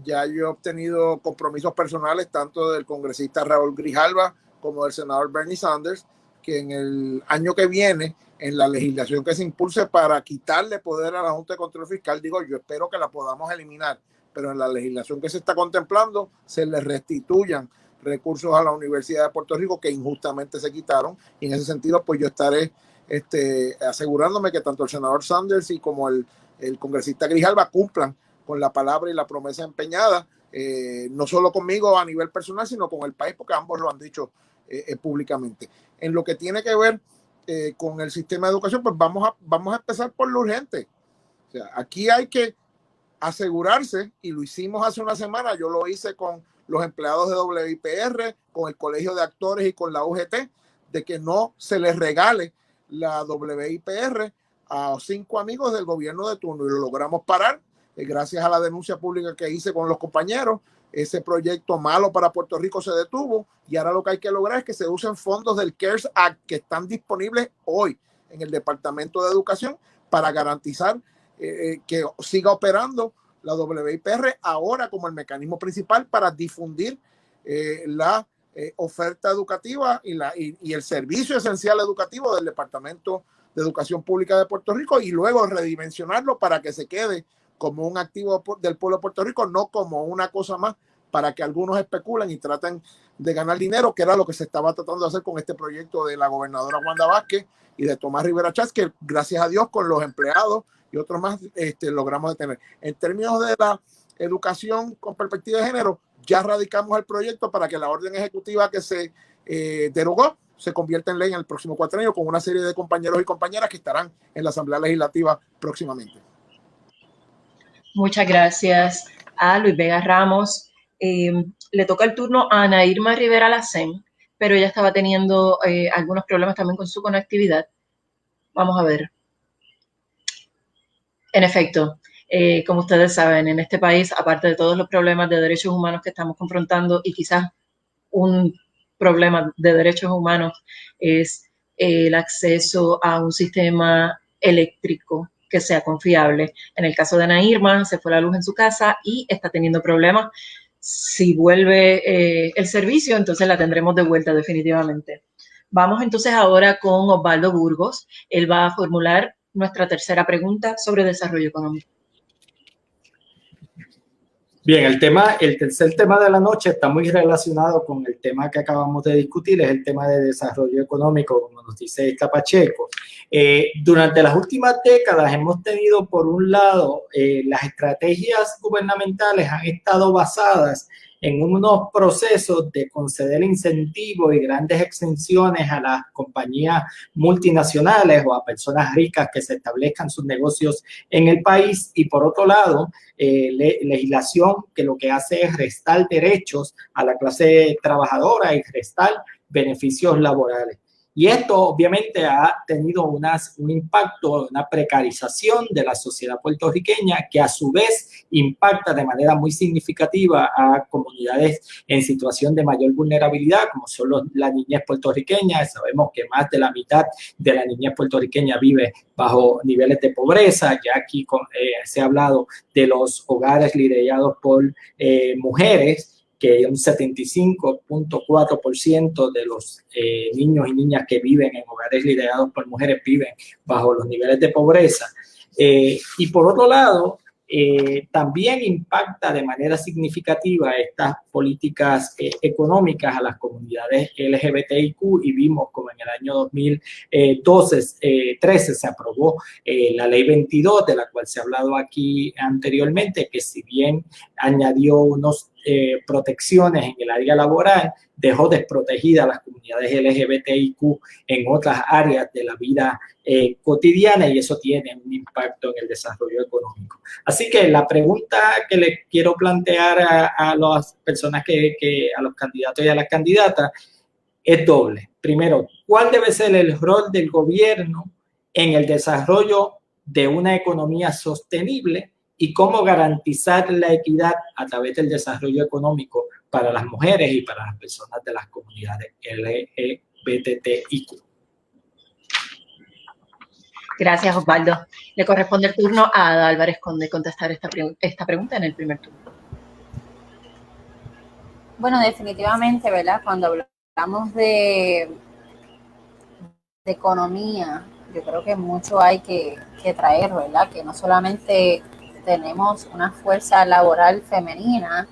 Ya yo he obtenido compromisos personales, tanto del congresista Raúl Grijalva como del senador Bernie Sanders, que en el año que viene, en la legislación que se impulse para quitarle poder a la Junta de Control Fiscal, yo espero que la podamos eliminar, pero en la legislación que se está contemplando se le restituyan recursos a la Universidad de Puerto Rico que injustamente se quitaron, y en ese sentido pues yo estaré asegurándome que tanto el senador Sanders y como el congresista Grijalva cumplan con la palabra y la promesa empeñada, no solo conmigo a nivel personal, sino con el país, porque ambos lo han dicho públicamente. En lo que tiene que ver con el sistema de educación, pues vamos a empezar por lo urgente. O sea, aquí hay que asegurarse, y lo hicimos hace una semana, yo lo hice con los empleados de WIPR, con el Colegio de Actores y con la UGT, de que no se les regale la WIPR a 5 amigos del gobierno de turno, y lo logramos parar gracias a la denuncia pública que hice con los compañeros. Ese proyecto malo para Puerto Rico se detuvo, y ahora lo que hay que lograr es que se usen fondos del CARES Act que están disponibles hoy en el Departamento de Educación para garantizar que siga operando la WIPR ahora como el mecanismo principal para difundir la oferta educativa y el servicio esencial educativo del Departamento de Educación Pública de Puerto Rico, y luego redimensionarlo para que se quede como un activo del pueblo de Puerto Rico, no como una cosa más para que algunos especulen y traten de ganar dinero, que era lo que se estaba tratando de hacer con este proyecto de la gobernadora Wanda Vázquez y de Tomás Rivera Chats, que gracias a Dios con los empleados y otros más logramos detener. En términos de la educación con perspectiva de género, ya radicamos el proyecto para que la orden ejecutiva que se derogó se convierta en ley en el próximo cuatrienio, con una serie de compañeros y compañeras que estarán en la Asamblea Legislativa próximamente. Muchas gracias a Luis Vega Ramos. Le toca el turno a Ana Irma Rivera Lacén, pero ella estaba teniendo algunos problemas también con su conectividad. Vamos a ver. En efecto, como ustedes saben, en este país, aparte de todos los problemas de derechos humanos que estamos confrontando, y quizás un problema de derechos humanos es el acceso a un sistema eléctrico que sea confiable. En el caso de Ana Irma, se fue la luz en su casa y está teniendo problemas. Si vuelve el servicio, entonces la tendremos de vuelta definitivamente. Vamos entonces ahora con Osvaldo Burgos. Él va a formular nuestra tercera pregunta sobre desarrollo económico. Bien, el tercer tema de la noche está muy relacionado con el tema que acabamos de discutir, es el tema de desarrollo económico, como nos dice esta Pacheco. Durante las últimas décadas hemos tenido, por un lado, las estrategias gubernamentales han estado basadas en unos procesos de conceder incentivos y grandes exenciones a las compañías multinacionales o a personas ricas que se establezcan sus negocios en el país, y por otro lado, legislación que lo que hace es restar derechos a la clase trabajadora y restar beneficios laborales. Y esto obviamente ha tenido un impacto, una precarización de la sociedad puertorriqueña, que a su vez impacta de manera muy significativa a comunidades en situación de mayor vulnerabilidad, como son la niñez puertorriqueña. Sabemos que más de la mitad de la niñez puertorriqueña vive bajo niveles de pobreza. Ya aquí se ha hablado de los hogares liderados por mujeres, que un 75.4% de los niños y niñas que viven en hogares liderados por mujeres viven bajo los niveles de pobreza. Y por otro lado, también impacta de manera significativa estas políticas económicas a las comunidades LGBTIQ, y vimos como en el año 2013 se aprobó la Ley 22, de la cual se ha hablado aquí anteriormente, que si bien añadió unos protecciones en el área laboral, dejó desprotegida a las comunidades LGBTIQ en otras áreas de la vida cotidiana, y eso tiene un impacto en el desarrollo económico. Así que la pregunta que le quiero plantear a las personas a los candidatos y a las candidatas es doble. Primero, ¿cuál debe ser el rol del gobierno en el desarrollo de una economía sostenible, y cómo garantizar la equidad a través del desarrollo económico para las mujeres y para las personas de las comunidades LGBTIQ? Gracias, Osvaldo. Le corresponde el turno a Ada Álvarez Conde contestar esta pregunta en el primer turno. Bueno, definitivamente, ¿verdad? Cuando hablamos de economía, yo creo que mucho hay que traer, ¿verdad? Que no solamente tenemos una fuerza laboral femenina,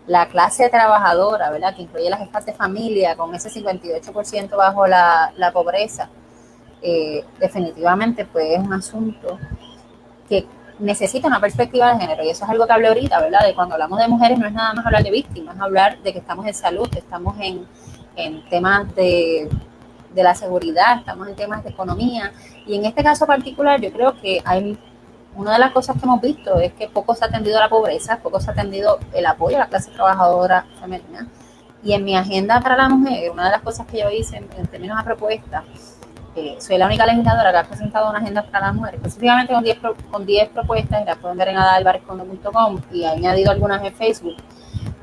la clase trabajadora, ¿verdad? Que incluye las jefas de familia, con ese 58% bajo la pobreza. Definitivamente, pues es un asunto que necesita una perspectiva de género, y eso es algo que hablé ahorita, ¿verdad? De cuando hablamos de mujeres no es nada más hablar de víctimas, es hablar de que estamos en salud, estamos en temas de la seguridad, estamos en temas de economía, y en este caso particular yo creo que hay una de las cosas que hemos visto es que poco se ha atendido a la pobreza, poco se ha atendido el apoyo a la clase trabajadora femenina. Y en mi agenda para la mujer, una de las cosas que yo hice en términos de propuestas, soy la única legisladora que ha presentado una agenda para la mujer, específicamente con 10 propuestas, y la pueden ver en adalvarezcondo.com, y he añadido algunas en Facebook,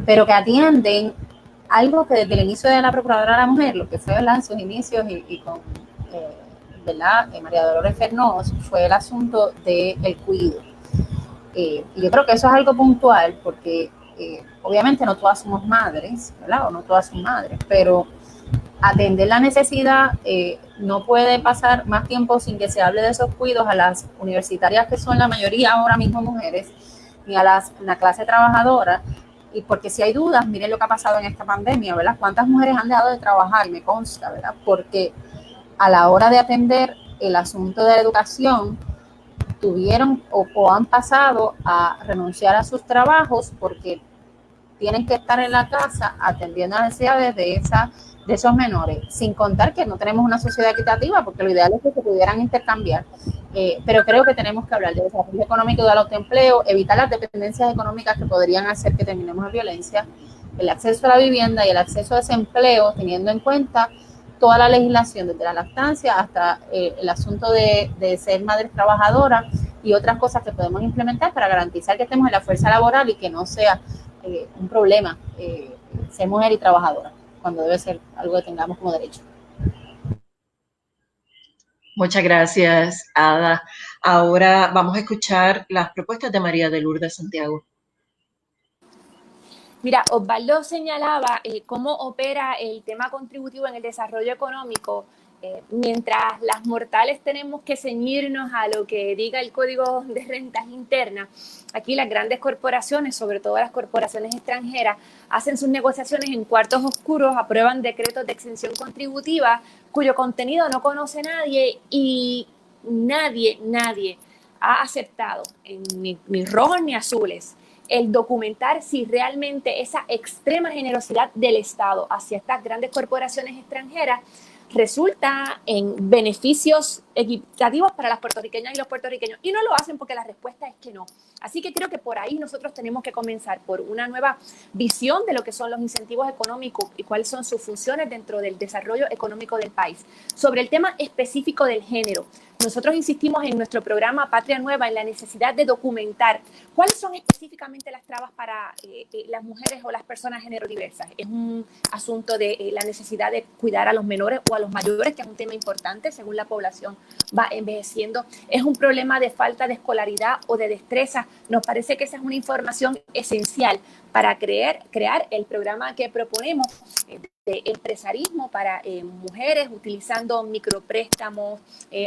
pero que atienden algo que desde el inicio de la Procuradora de la Mujer, lo que fue, ¿verdad?, en sus inicios y con ¿verdad?, María Dolores Fernós, fue el asunto del cuidado. Y yo creo que eso es algo puntual, porque obviamente no todas somos madres, ¿verdad?, o no todas son madres, pero atender la necesidad, no puede pasar más tiempo sin que se hable de esos cuidados a las universitarias, que son la mayoría ahora mismo mujeres, ni a la clase trabajadora. Y porque si hay dudas, miren lo que ha pasado en esta pandemia, ¿verdad? ¿Cuántas mujeres han dejado de trabajar? Me consta, ¿verdad? Porque a la hora de atender el asunto de la educación, tuvieron o han pasado a renunciar a sus trabajos porque tienen que estar en la casa atendiendo las necesidades de esos menores, sin contar que no tenemos una sociedad equitativa, porque lo ideal es que se pudieran intercambiar. Pero creo que tenemos que hablar de desarrollo económico y del autoempleo, evitar las dependencias económicas que podrían hacer que terminemos en violencia, el acceso a la vivienda y el acceso a ese empleo, teniendo en cuenta toda la legislación, desde la lactancia hasta el asunto de ser madres trabajadoras y otras cosas que podemos implementar para garantizar que estemos en la fuerza laboral y que no sea un problema ser mujer y trabajadora, cuando debe ser algo que tengamos como derecho. Muchas gracias, Ada. Ahora vamos a escuchar las propuestas de María de Lourdes Santiago. Mira, Osvaldo señalaba cómo opera el tema contributivo en el desarrollo económico. Mientras las mortales tenemos que ceñirnos a lo que diga el Código de Rentas Internas, aquí las grandes corporaciones, sobre todo las corporaciones extranjeras, hacen sus negociaciones en cuartos oscuros, aprueban decretos de exención contributiva cuyo contenido no conoce nadie, y nadie ha aceptado, ni rojos ni azules, el documentar si realmente esa extrema generosidad del Estado hacia estas grandes corporaciones extranjeras resulta en beneficios equitativos para las puertorriqueñas y los puertorriqueños. Y no lo hacen porque la respuesta es que no. Así que creo que por ahí nosotros tenemos que comenzar por una nueva visión de lo que son los incentivos económicos y cuáles son sus funciones dentro del desarrollo económico del país. Sobre el tema específico del género, nosotros insistimos en nuestro programa Patria Nueva en la necesidad de documentar cuáles son específicamente las trabas para las mujeres o las personas género diversas. Es un asunto de la necesidad de cuidar a los menores o a los mayores, que es un tema importante según la población va envejeciendo. Es un problema de falta de escolaridad o de destreza. Nos parece que esa es una información esencial para crear el programa que proponemos de empresarismo para mujeres, utilizando micropréstamos,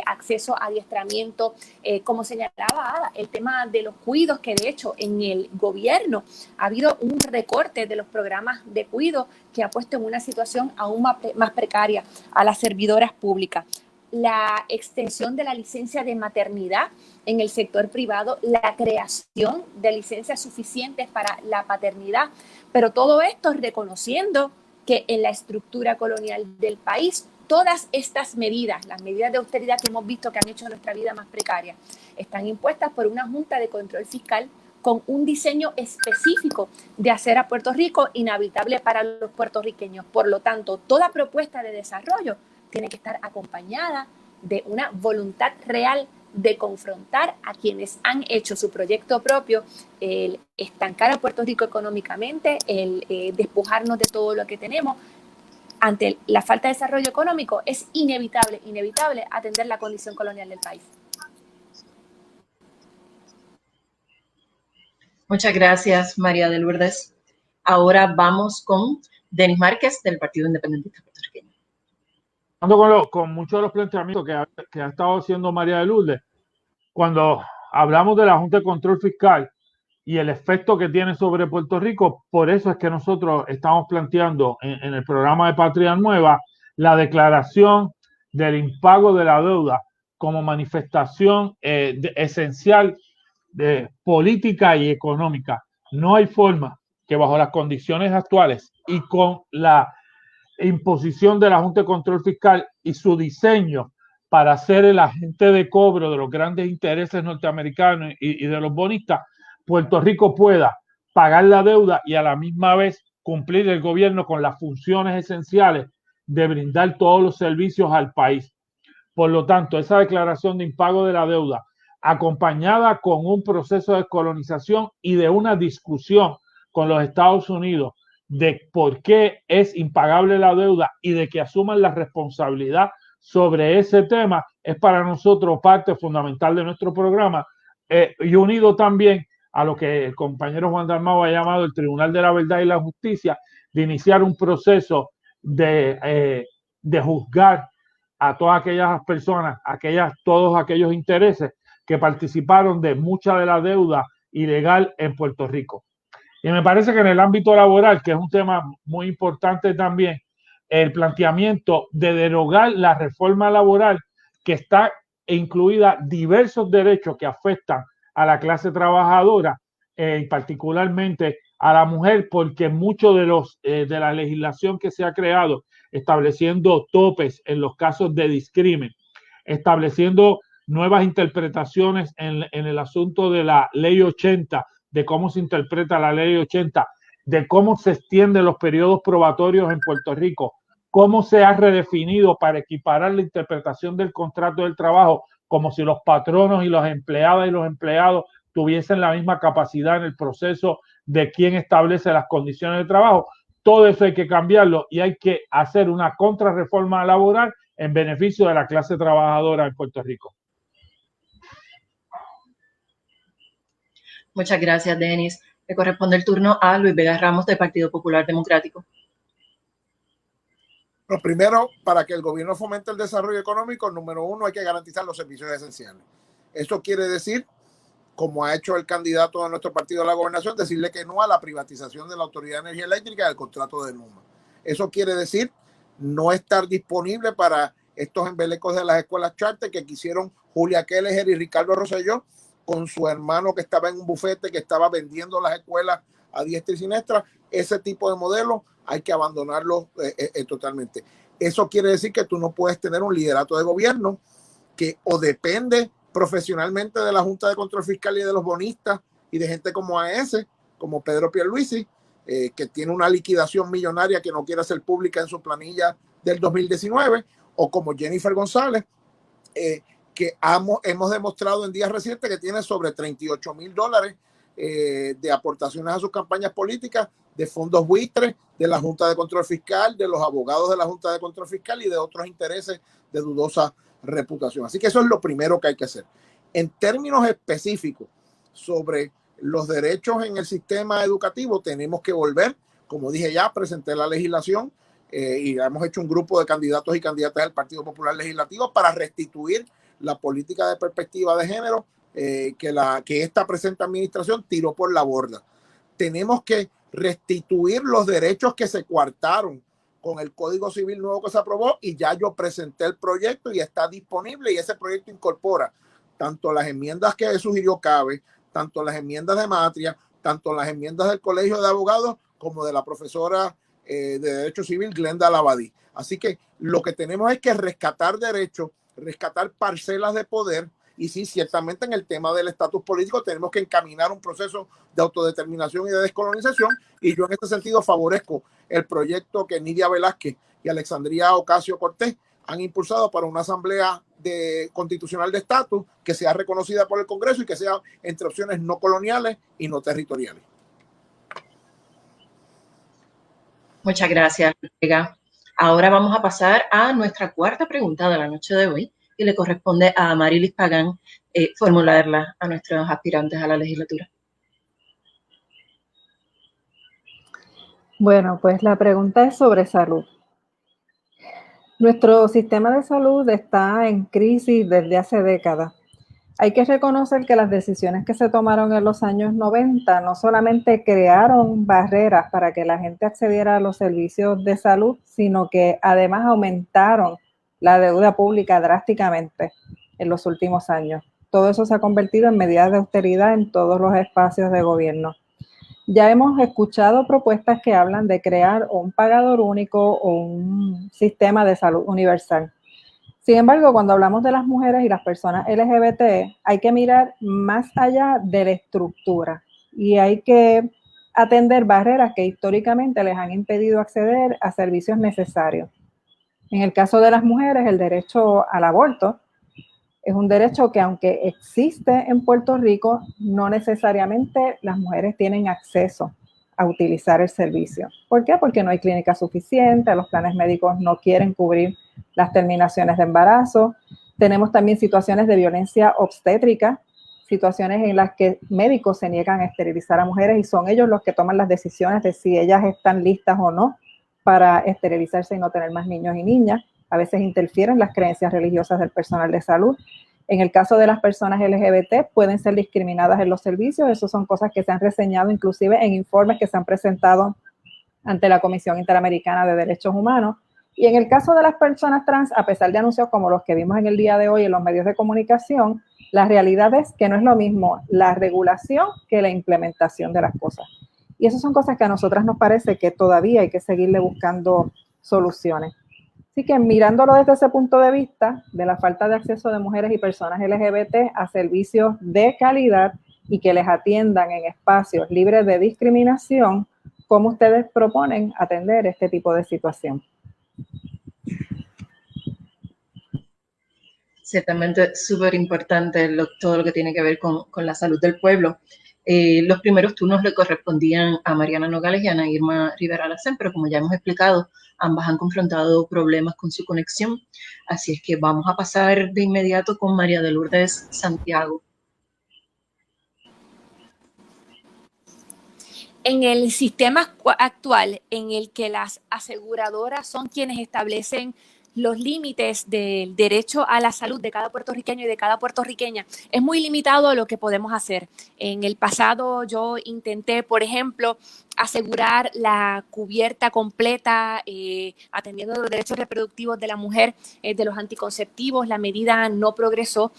acceso a adiestramiento, como señalaba Ada, el tema de los cuidos, que de hecho en el gobierno ha habido un recorte de los programas de cuido que ha puesto en una situación aún más precaria a las servidoras públicas. La extensión de la licencia de maternidad en el sector privado, la creación de licencias suficientes para la paternidad, pero todo esto reconociendo que en la estructura colonial del país todas estas medidas, las medidas de austeridad que hemos visto que han hecho nuestra vida más precaria, están impuestas por una Junta de Control Fiscal con un diseño específico de hacer a Puerto Rico inhabitable para los puertorriqueños. Por lo tanto, toda propuesta de desarrollo tiene que estar acompañada de una voluntad real de confrontar a quienes han hecho su proyecto propio, el estancar a Puerto Rico económicamente, el despojarnos de todo lo que tenemos. Ante la falta de desarrollo económico es inevitable atender la condición colonial del país. Muchas gracias, María de Lourdes. Ahora vamos con Denis Márquez, del Partido Independentista Puertorriqueño. Con muchos de los planteamientos que ha estado haciendo María de Lourdes, cuando hablamos de la Junta de Control Fiscal y el efecto que tiene sobre Puerto Rico, por eso es que nosotros estamos planteando en el programa de Patria Nueva la declaración del impago de la deuda como manifestación esencial de política y económica. No hay forma que bajo las condiciones actuales y con la imposición de la Junta de Control Fiscal y su diseño para ser el agente de cobro de los grandes intereses norteamericanos y de los bonistas, Puerto Rico pueda pagar la deuda y a la misma vez cumplir el gobierno con las funciones esenciales de brindar todos los servicios al país. Por lo tanto, esa declaración de impago de la deuda, acompañada con un proceso de descolonización y de una discusión con los Estados Unidos de por qué es impagable la deuda y de que asuman la responsabilidad sobre ese tema, es para nosotros parte fundamental de nuestro programa, y unido también a lo que el compañero Juan Dalmau ha llamado el Tribunal de la Verdad y la Justicia, de iniciar un proceso de juzgar a todas aquellas personas, todos aquellos intereses que participaron de mucha de la deuda ilegal en Puerto Rico. Y me parece que en el ámbito laboral, que es un tema muy importante también, el planteamiento de derogar la reforma laboral que está incluida diversos derechos que afectan a la clase trabajadora, y particularmente a la mujer, porque mucho de la legislación que se ha creado estableciendo topes en los casos de discrimen, estableciendo nuevas interpretaciones en el asunto de la ley 80, de cómo se interpreta la ley 80, de cómo se extienden los periodos probatorios en Puerto Rico, cómo se ha redefinido para equiparar la interpretación del contrato del trabajo, como si los patronos y las empleadas y los empleados tuviesen la misma capacidad en el proceso de quién establece las condiciones de trabajo. Todo eso hay que cambiarlo y hay que hacer una contrarreforma laboral en beneficio de la clase trabajadora en Puerto Rico. Muchas gracias, Denis. Le corresponde el turno a Luis Vega Ramos del Partido Popular Democrático. Lo primero, para que el gobierno fomente el desarrollo económico, número uno, hay que garantizar los servicios esenciales. Eso quiere decir, como ha hecho el candidato de nuestro partido a la gobernación, decirle que no a la privatización de la Autoridad de Energía Eléctrica y del contrato de Luma. Eso quiere decir no estar disponible para estos embelecos de las escuelas charter que quisieron Julia Kelleher y Ricardo Rosselló con su hermano que estaba en un bufete que estaba vendiendo las escuelas a diestra y siniestra. Ese tipo de modelos hay que abandonarlo totalmente. Eso quiere decir que tú no puedes tener un liderato de gobierno que o depende profesionalmente de la Junta de Control Fiscal y de los bonistas y de gente como AES, como Pedro Pierluisi, que tiene una liquidación millonaria que no quiere hacer pública en su planilla del 2019, o como Jennifer González, que hemos demostrado en días recientes que tiene sobre $38,000 de aportaciones a sus campañas políticas, de fondos buitres, de la Junta de Control Fiscal, de los abogados de la Junta de Control Fiscal y de otros intereses de dudosa reputación. Así que eso es lo primero que hay que hacer. En términos específicos sobre los derechos en el sistema educativo, tenemos que volver, como dije ya, presenté la legislación y hemos hecho un grupo de candidatos y candidatas del Partido Popular Legislativo para restituir la política de perspectiva de género que esta presente administración tiró por la borda. Tenemos que restituir los derechos que se coartaron con el Código Civil nuevo que se aprobó, y ya yo presenté el proyecto y está disponible, y ese proyecto incorpora tanto las enmiendas que sugirió Cabe, tanto las enmiendas de Matria, tanto las enmiendas del Colegio de Abogados como de la profesora de Derecho Civil Glenda Labadí. Así que lo que tenemos es que rescatar derechos, rescatar parcelas de poder, y sí, ciertamente en el tema del estatus político tenemos que encaminar un proceso de autodeterminación y de descolonización, y yo en este sentido favorezco el proyecto que Nidia Velázquez y Alexandria Ocasio-Cortez han impulsado para una asamblea constitucional de estatus que sea reconocida por el Congreso y que sea entre opciones no coloniales y no territoriales. Muchas gracias, Vega. Ahora vamos a pasar a nuestra cuarta pregunta de la noche de hoy, y le corresponde a Amarilis Pagán formularla a nuestros aspirantes a la legislatura. Bueno, pues la pregunta es sobre salud. Nuestro sistema de salud está en crisis desde hace décadas. Hay que reconocer que las decisiones que se tomaron en los años 90 no solamente crearon barreras para que la gente accediera a los servicios de salud, sino que además aumentaron la deuda pública drásticamente en los últimos años. Todo eso se ha convertido en medidas de austeridad en todos los espacios de gobierno. Ya hemos escuchado propuestas que hablan de crear un pagador único o un sistema de salud universal. Sin embargo, cuando hablamos de las mujeres y las personas LGBT, hay que mirar más allá de la estructura y hay que atender barreras que históricamente les han impedido acceder a servicios necesarios. En el caso de las mujeres, el derecho al aborto es un derecho que, aunque existe en Puerto Rico, no necesariamente las mujeres tienen acceso a utilizar el servicio. ¿Por qué? Porque no hay clínica suficiente, los planes médicos no quieren cubrir las terminaciones de embarazo. Tenemos también situaciones de violencia obstétrica, situaciones en las que médicos se niegan a esterilizar a mujeres y son ellos los que toman las decisiones de si ellas están listas o no para esterilizarse y no tener más niños y niñas. A veces interfieren las creencias religiosas del personal de salud. En el caso de las personas LGBT, pueden ser discriminadas en los servicios. Esas son cosas que se han reseñado inclusive en informes que se han presentado ante la Comisión Interamericana de Derechos Humanos. Y en el caso de las personas trans, a pesar de anuncios como los que vimos en el día de hoy en los medios de comunicación, la realidad es que no es lo mismo la regulación que la implementación de las cosas. Y esas son cosas que a nosotras nos parece que todavía hay que seguirle buscando soluciones. Así que mirándolo desde ese punto de vista, de la falta de acceso de mujeres y personas LGBT a servicios de calidad y que les atiendan en espacios libres de discriminación, ¿cómo ustedes proponen atender este tipo de situación? Ciertamente súper importante todo lo que tiene que ver con la salud del pueblo. Los primeros turnos le correspondían a Mariana Nogales y a Ana Irma Rivera Lacén, pero como ya hemos explicado, ambas han confrontado problemas con su conexión. Así es que vamos a pasar de inmediato con María de Lourdes Santiago. En el sistema actual en el que las aseguradoras son quienes establecen los límites del derecho a la salud de cada puertorriqueño y de cada puertorriqueña, es muy limitado lo que podemos hacer. En el pasado yo intenté, por ejemplo, asegurar la cubierta completa, atendiendo los derechos reproductivos de la mujer, de los anticonceptivos. La medida no progresó.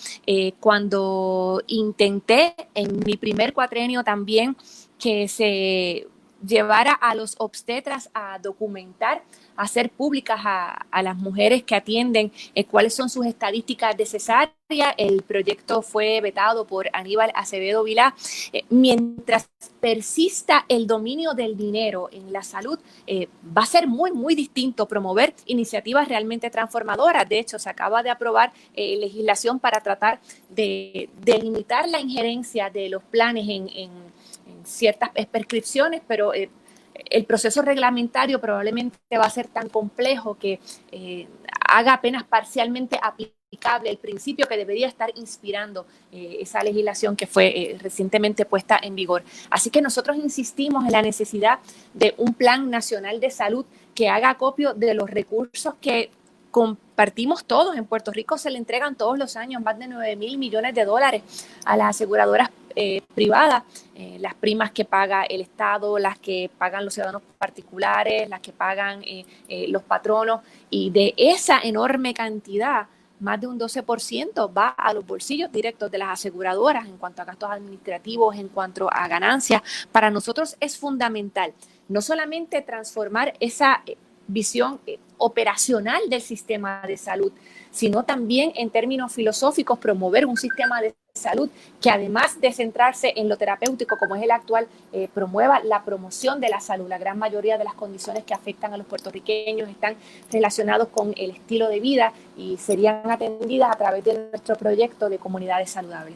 Cuando intenté en mi primer cuatrenio también que se llevara a los obstetras a documentar, a hacer públicas a las mujeres que atienden cuáles son sus estadísticas de cesárea. El proyecto fue vetado por Aníbal Acevedo Vilá. Mientras persista el dominio del dinero en la salud, va a ser muy, muy distinto promover iniciativas realmente transformadoras. De hecho, se acaba de aprobar legislación para tratar de limitar la injerencia de los planes en ciertas prescripciones, pero el proceso reglamentario probablemente va a ser tan complejo que haga apenas parcialmente aplicable el principio que debería estar inspirando esa legislación que fue recientemente puesta en vigor. Así que nosotros insistimos en la necesidad de un plan nacional de salud que haga acopio de los recursos que compartimos todos. En Puerto Rico se le entregan todos los años más de 9,000 millones de dólares a las aseguradoras privadas, las primas que paga el Estado, las que pagan los ciudadanos particulares, las que pagan los patronos, y de esa enorme cantidad, más de un 12% va a los bolsillos directos de las aseguradoras en cuanto a gastos administrativos, en cuanto a ganancias. Para nosotros es fundamental no solamente transformar esa visión operacional del sistema de salud, sino también en términos filosóficos promover un sistema de salud que, además de centrarse en lo terapéutico como es el actual, promueva la promoción de la salud. La gran mayoría de las condiciones que afectan a los puertorriqueños están relacionados con el estilo de vida y serían atendidas a través de nuestro proyecto de comunidades saludables.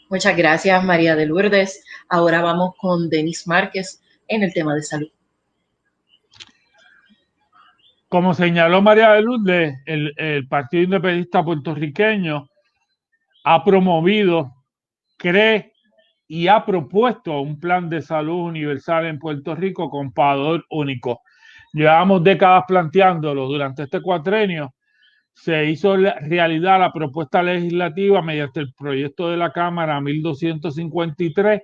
Muchas gracias, María de Lourdes. Ahora vamos con Denis Márquez en el tema de salud. Como señaló María de Lourdes, el Partido Independentista Puertorriqueño ha promovido, cree y ha propuesto un plan de salud universal en Puerto Rico con pagador único. Llevamos décadas planteándolo. Durante este cuatrenio se hizo realidad la propuesta legislativa mediante el proyecto de la Cámara 1253,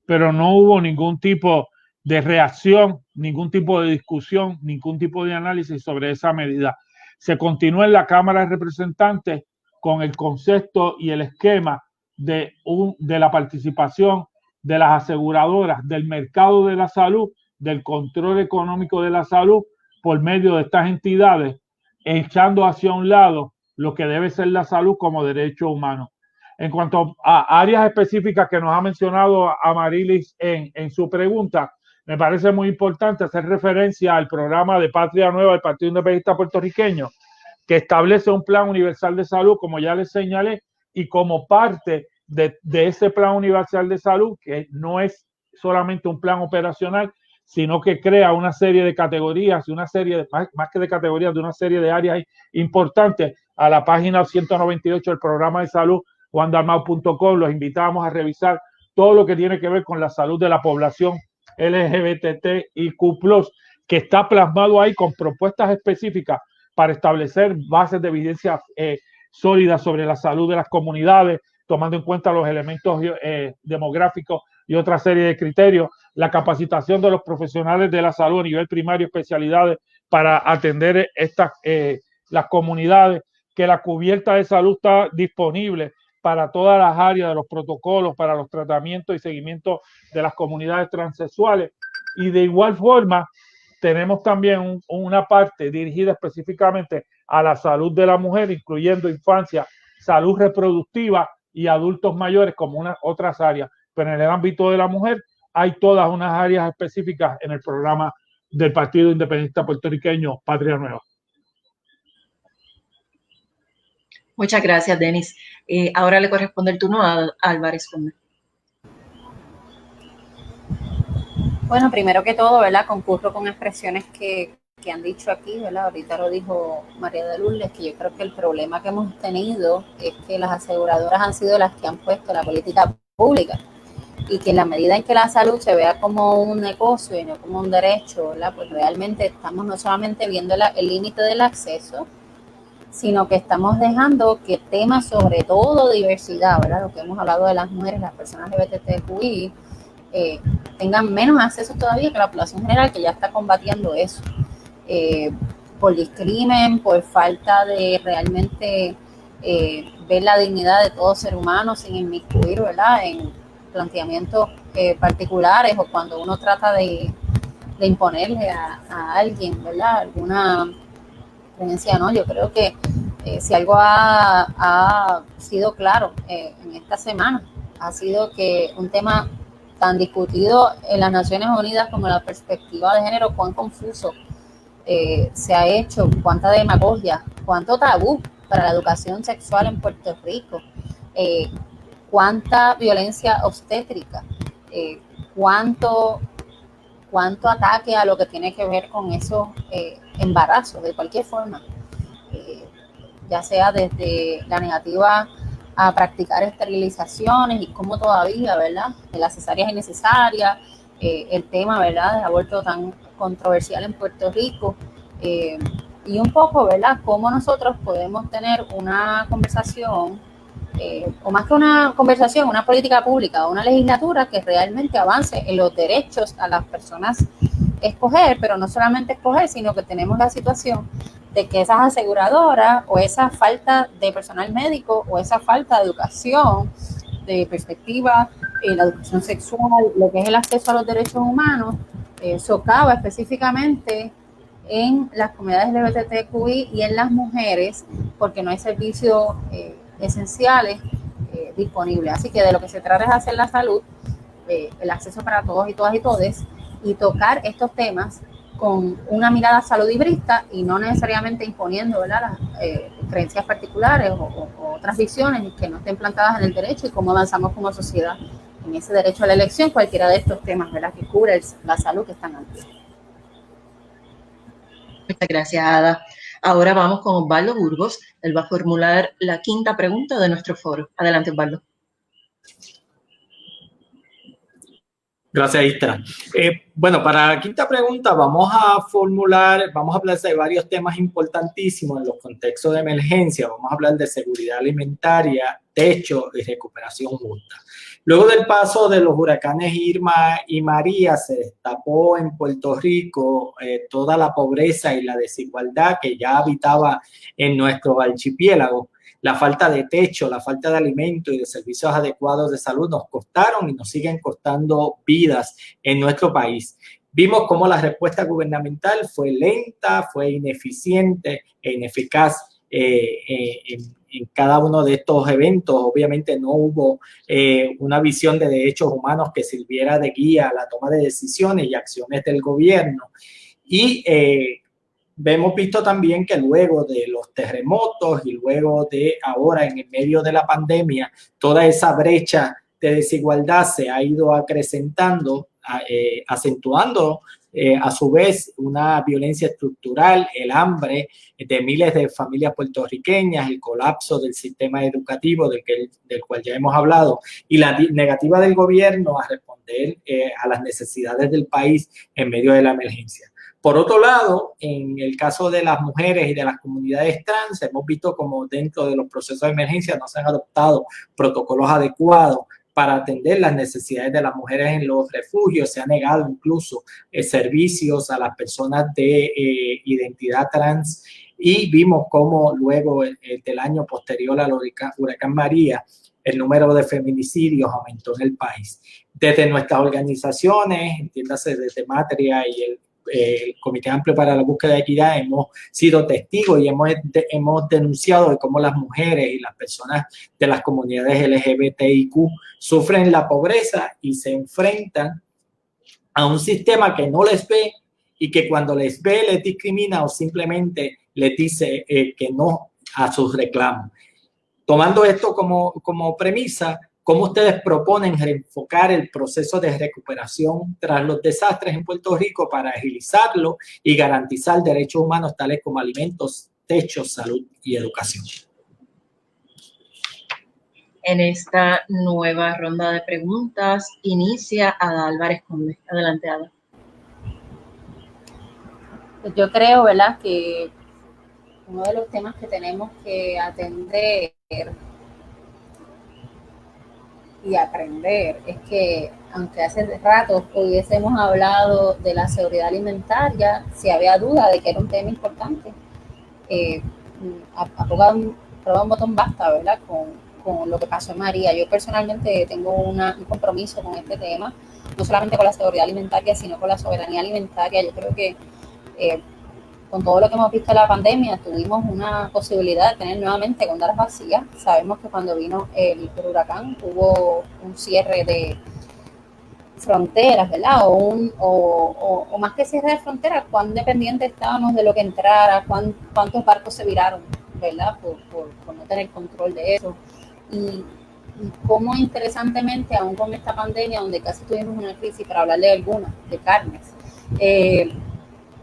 pero no hubo ningún tipo de reacción, ningún tipo de discusión, ningún tipo de análisis sobre esa medida. Se continúa en la Cámara de Representantes con el concepto y el esquema de la participación de las aseguradoras, del mercado de la salud, del control económico de la salud, por medio de estas entidades, echando hacia un lado lo que debe ser la salud como derecho humano. En cuanto a áreas específicas que nos ha mencionado Amarilis en su pregunta, me parece muy importante hacer referencia al programa de Patria Nueva del Partido Independentista Puertorriqueño, que establece un plan universal de salud, como ya les señalé, y como parte de ese plan universal de salud, que no es solamente un plan operacional, sino que crea una serie de categorías, una serie más que de categorías, de una serie de áreas importantes. A la página 198 del programa de salud, juandalmau.com, los invitamos a revisar todo lo que tiene que ver con la salud de la población LGBTIQ+, que está plasmado ahí con propuestas específicas para establecer bases de evidencia sólidas sobre la salud de las comunidades, tomando en cuenta los elementos demográficos y otra serie de criterios, la capacitación de los profesionales de la salud a nivel primario, especialidades para atender las comunidades, que la cubierta de salud está disponible para todas las áreas de los protocolos, para los tratamientos y seguimientos de las comunidades transexuales. Y de igual forma, tenemos también una parte dirigida específicamente a la salud de la mujer, incluyendo infancia, salud reproductiva y adultos mayores como otras áreas. Pero en el ámbito de la mujer hay todas unas áreas específicas en el programa del Partido Independentista Puertorriqueño, Patria Nueva. Muchas gracias, Denis. Ahora le corresponde el turno a Álvarez Conde. Bueno, primero que todo, ¿verdad? Concurro con expresiones que han dicho aquí, ¿verdad? Ahorita lo dijo María de Lourdes, que yo creo que el problema que hemos tenido es que las aseguradoras han sido las que han puesto la política pública y que en la medida en que la salud se vea como un negocio y no como un derecho, ¿verdad? Pues realmente estamos no solamente viendo el límite del acceso, sino que estamos dejando que temas, sobre todo diversidad, ¿verdad? Lo que hemos hablado de las mujeres, las personas LGBTQI, tengan menos acceso todavía que la población general, que ya está combatiendo eso, por discrimen, por falta de realmente ver la dignidad de todo ser humano sin inmiscuir, ¿verdad?, en planteamientos particulares, o cuando uno trata de imponerle a alguien, ¿verdad?, alguna creencia. No, yo creo que si algo ha sido claro en esta semana, ha sido que un tema tan discutido en las Naciones Unidas como la perspectiva de género, cuán confuso se ha hecho, cuánta demagogia, cuánto tabú para la educación sexual en Puerto Rico, cuánta violencia obstétrica, cuánto ataque a lo que tiene que ver con esos embarazos de cualquier forma, ya sea desde la negativa a practicar esterilizaciones y cómo todavía, ¿verdad?, las cesáreas innecesarias, el tema, ¿verdad?, de aborto tan controversial en Puerto Rico, y un poco, ¿verdad?, cómo nosotros podemos tener una conversación, o más que una conversación, una política pública, una legislatura que realmente avance en los derechos a las personas escoger, pero no solamente escoger, sino que tenemos la situación de que esas aseguradoras, o esa falta de personal médico, o esa falta de educación, de perspectiva en la educación sexual, lo que es el acceso a los derechos humanos, socava específicamente en las comunidades LGBTQI y en las mujeres, porque no hay servicios esenciales disponibles. Así que de lo que se trata es hacer la salud, el acceso para todos y todas y todes, y tocar estos temas con una mirada saludibrista y no necesariamente imponiendo, ¿verdad?, las creencias particulares o otras visiones que no estén plantadas en el derecho, y cómo avanzamos como sociedad en ese derecho a la elección, cualquiera de estos temas, ¿verdad?, que cubre la salud, que están amplios. Muchas gracias, Ada. Ahora vamos con Osvaldo Burgos. Él va a formular la quinta pregunta de nuestro foro. Adelante, Osvaldo. Gracias, Istra. Bueno, para la quinta pregunta vamos a hablar de varios temas importantísimos en los contextos de emergencia. Vamos a hablar de seguridad alimentaria, techo y recuperación justa. Luego del paso de los huracanes Irma y María, se destapó en Puerto Rico toda la pobreza y la desigualdad que ya habitaba en nuestro archipiélago. La falta de techo, la falta de alimentos y de servicios adecuados de salud nos costaron y nos siguen costando vidas en nuestro país. vimos cómo la respuesta gubernamental fue lenta, fue ineficiente e ineficaz en cada uno de estos eventos. Obviamente no hubo una visión de derechos humanos que sirviera de guía a la toma de decisiones y acciones del gobierno. Y hemos visto también que luego de los terremotos y luego de ahora en el medio de la pandemia, toda esa brecha de desigualdad se ha ido acrecentando, acentuando a su vez una violencia estructural, el hambre de miles de familias puertorriqueñas, el colapso del sistema educativo del cual ya hemos hablado, y la negativa del gobierno a responder a las necesidades del país en medio de la emergencia. Por otro lado, en el caso de las mujeres y de las comunidades trans, hemos visto como dentro de los procesos de emergencia no se han adoptado protocolos adecuados para atender las necesidades de las mujeres en los refugios. Se ha negado incluso servicios a las personas de identidad trans, y vimos cómo luego del año posterior al huracán María, el número de feminicidios aumentó en el país. Desde nuestras organizaciones, entiéndase desde Matria y el Comité Amplio para la Búsqueda de Equidad, hemos sido testigos y hemos denunciado de cómo las mujeres y las personas de las comunidades LGBTIQ sufren la pobreza y se enfrentan a un sistema que no les ve y que cuando les ve les discrimina o simplemente les dice que no a sus reclamos. Tomando esto como premisa, ¿cómo ustedes proponen reenfocar el proceso de recuperación tras los desastres en Puerto Rico para agilizarlo y garantizar derechos humanos tales como alimentos, techo, salud y educación? En esta nueva ronda de preguntas inicia Ada Álvarez Conde. Adelante, Ada. Pues yo creo, ¿verdad?, que uno de los temas que tenemos que atender y aprender es que, aunque hace rato hubiésemos hablado de la seguridad alimentaria, si había duda de que era un tema importante, a prueba un botón basta, ¿verdad?, con lo que pasó en María. Yo personalmente tengo un compromiso con este tema, no solamente con la seguridad alimentaria, sino con la soberanía alimentaria. Yo creo que con todo lo que hemos visto en la pandemia, tuvimos una posibilidad de tener nuevamente góndolas vacías. Sabemos que cuando vino el huracán hubo un cierre de fronteras, ¿verdad? O más que cierre de fronteras, cuán dependientes estábamos de lo que entrara, cuántos barcos se viraron, ¿verdad? Por no tener control de eso. Y cómo interesantemente, aún con esta pandemia, donde casi tuvimos una crisis, para hablar de algunas, de carnes,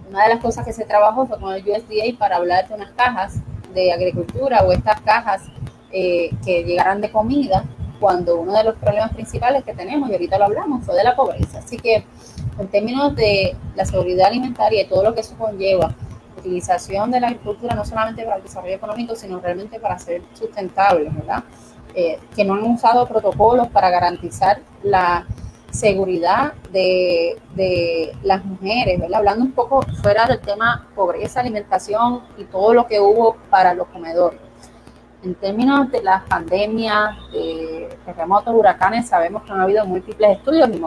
una de las cosas que se trabajó fue con el USDA para hablar de unas cajas de agricultura o estas cajas que llegaran de comida, cuando uno de los problemas principales que tenemos, y ahorita lo hablamos, fue de la pobreza. Así que en términos de la seguridad alimentaria y todo lo que eso conlleva, utilización de la agricultura no solamente para el desarrollo económico, sino realmente para ser sustentable, ¿verdad? Que no han usado protocolos para garantizar la seguridad de las mujeres, ¿verdad? Hablando un poco fuera del tema pobreza, alimentación y todo lo que hubo para los comedores. En términos de las pandemias, terremotos, huracanes, sabemos que han habido múltiples estudios, y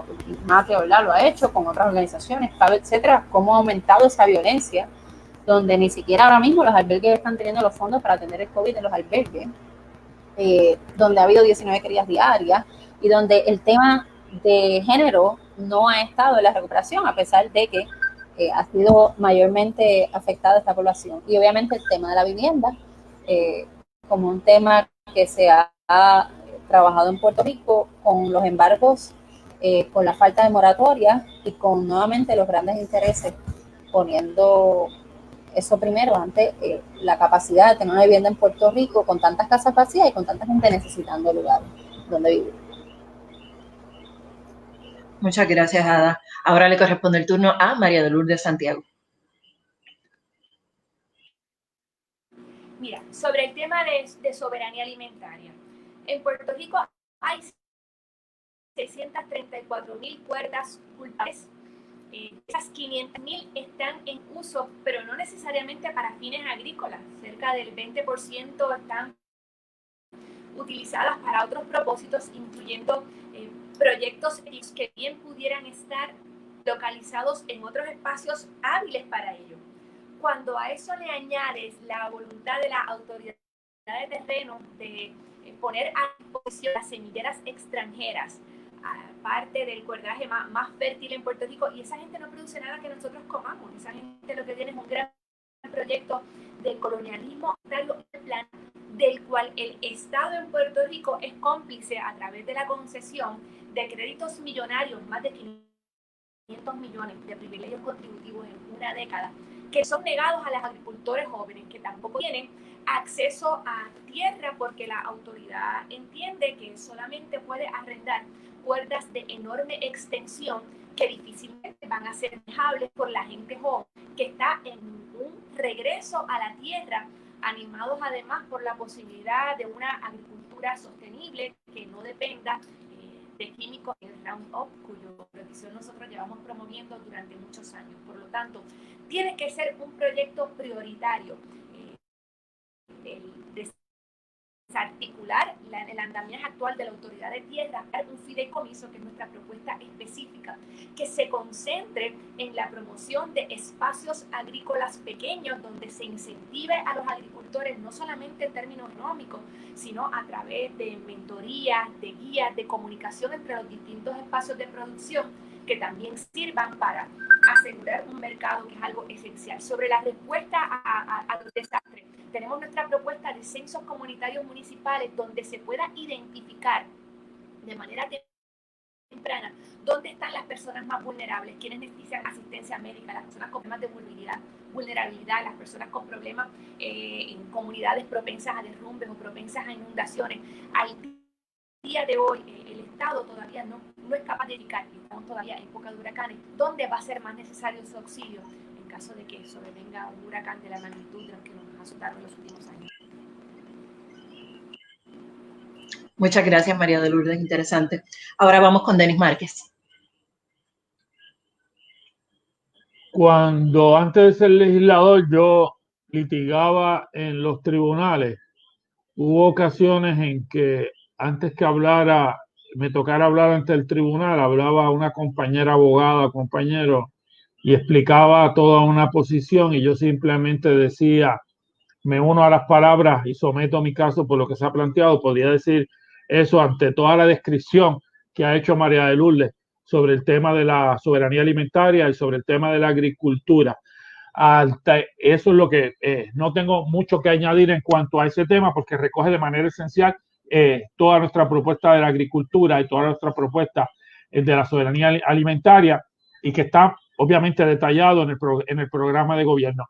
Matria, ¿verdad?, lo ha hecho con otras organizaciones, etcétera, cómo ha aumentado esa violencia, donde ni siquiera ahora mismo los albergues están teniendo los fondos para atender el COVID en los albergues, donde ha habido 19 queridas diarias y donde el tema de género no ha estado en la recuperación, a pesar de que ha sido mayormente afectada esta población. Y obviamente el tema de la vivienda, como un tema que se ha trabajado en Puerto Rico con los embargos, con la falta de moratoria y con nuevamente los grandes intereses poniendo eso primero ante la capacidad de tener una vivienda en Puerto Rico con tantas casas vacías y con tanta gente necesitando lugares donde vivir. Muchas gracias, Ada. Ahora le corresponde el turno a María de Lourdes Santiago. Mira, sobre el tema de soberanía alimentaria. En Puerto Rico hay 634,000 cuerdas cultivables. Esas 500,000 están en uso, pero no necesariamente para fines agrícolas. Cerca del 20% están utilizadas para otros propósitos, incluyendo proyectos que bien pudieran estar localizados en otros espacios hábiles para ello. Cuando a eso le añades la voluntad de la autoridad de terreno de poner a disposición las semilleras extranjeras, parte del cuerdaje más fértil en Puerto Rico, y esa gente no produce nada que nosotros comamos. Esa gente lo que tiene es un gran proyecto de colonialismo plan del cual el Estado en Puerto Rico es cómplice a través de la concesión de créditos millonarios, más de 500 millones de privilegios contributivos en una década, que son negados a los agricultores jóvenes que tampoco tienen acceso a tierra porque la autoridad entiende que solamente puede arrendar cuerdas de enorme extensión que difícilmente van a ser manejables por la gente joven que está en un regreso a la tierra, animados además por la posibilidad de una agricultura sostenible que no dependa de químicos y el Roundup, cuya provisión nosotros llevamos promoviendo durante muchos años. Por lo tanto, tiene que ser un proyecto prioritario. Desarticular el andamiaje actual de la autoridad de tierra, un fideicomiso, que es nuestra propuesta específica, que se concentre en la promoción de espacios agrícolas pequeños donde se incentive a los agricultores no solamente en términos económicos, sino a través de mentorías, de guías, de comunicación entre los distintos espacios de producción que también sirvan para asegurar un mercado, que es algo esencial. Sobre la respuesta a los desastres, tenemos nuestra propuesta de censos comunitarios municipales donde se pueda identificar de manera temprana dónde están las personas más vulnerables, quienes necesitan asistencia médica, las personas con problemas de vulnerabilidad, las personas con problemas en comunidades propensas a derrumbes o propensas a inundaciones. Al día de hoy, el Estado todavía no es capaz de indicar, y estamos todavía en época de huracanes, dónde va a ser más necesario su auxilio en caso de que sobrevenga un huracán de la magnitud de los que nos azotaron en los últimos años. Muchas gracias, María de Lourdes, interesante. Ahora vamos con Denis Márquez. Cuando antes de ser legislador yo litigaba en los tribunales, hubo ocasiones en que antes que hablara, me tocara hablar ante el tribunal, hablaba una compañera abogada, compañero, y explicaba toda una posición y yo simplemente decía, me uno a las palabras y someto mi caso por lo que se ha planteado. Podría decir eso ante toda la descripción que ha hecho María de Lourdes sobre el tema de la soberanía alimentaria y sobre el tema de la agricultura. Eso es lo que no tengo mucho que añadir en cuanto a ese tema, porque recoge de manera esencial toda nuestra propuesta de la agricultura y toda nuestra propuesta de la soberanía alimentaria, y que está obviamente detallado en el programa de gobierno.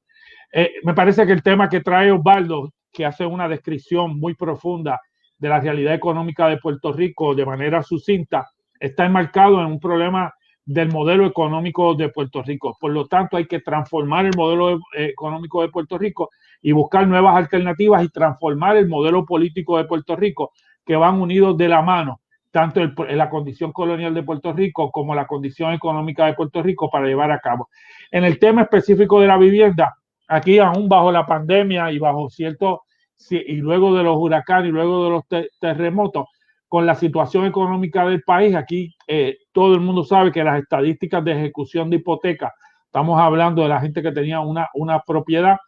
Me parece que el tema que trae Osvaldo, que hace una descripción muy profunda de la realidad económica de Puerto Rico de manera sucinta, está enmarcado en un problema del modelo económico de Puerto Rico. Por lo tanto, hay que transformar el modelo económico de Puerto Rico y buscar nuevas alternativas y transformar el modelo político de Puerto Rico, que van unidos de la mano, tanto en la condición colonial de Puerto Rico como la condición económica de Puerto Rico, para llevar a cabo. En el tema específico de la vivienda, aquí aún bajo la pandemia y bajo y luego de los huracanes y luego de los terremotos, con la situación económica del país, aquí todo el mundo sabe que las estadísticas de ejecución de hipoteca, estamos hablando de la gente que tenía una propiedad,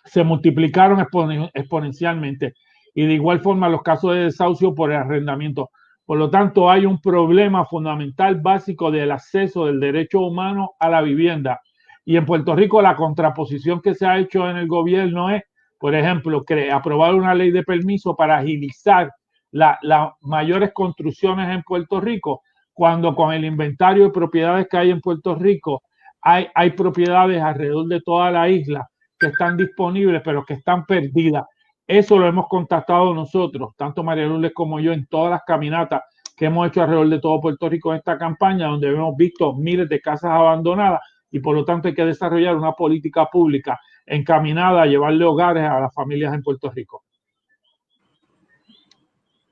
se multiplicaron exponencialmente, y de igual forma los casos de desahucio por el arrendamiento. Por lo tanto, hay un problema fundamental básico del acceso del derecho humano a la vivienda. Y en Puerto Rico la contraposición que se ha hecho en el gobierno es, por ejemplo, aprobar una ley de permiso para agilizar las mayores construcciones en Puerto Rico, cuando con el inventario de propiedades que hay en Puerto Rico, hay propiedades alrededor de toda la isla que están disponibles, pero que están perdidas. Eso lo hemos contactado nosotros, tanto María Lourdes como yo, en todas las caminatas que hemos hecho alrededor de todo Puerto Rico en esta campaña, donde hemos visto miles de casas abandonadas, y por lo tanto hay que desarrollar una política pública encaminada a llevarle hogares a las familias en Puerto Rico.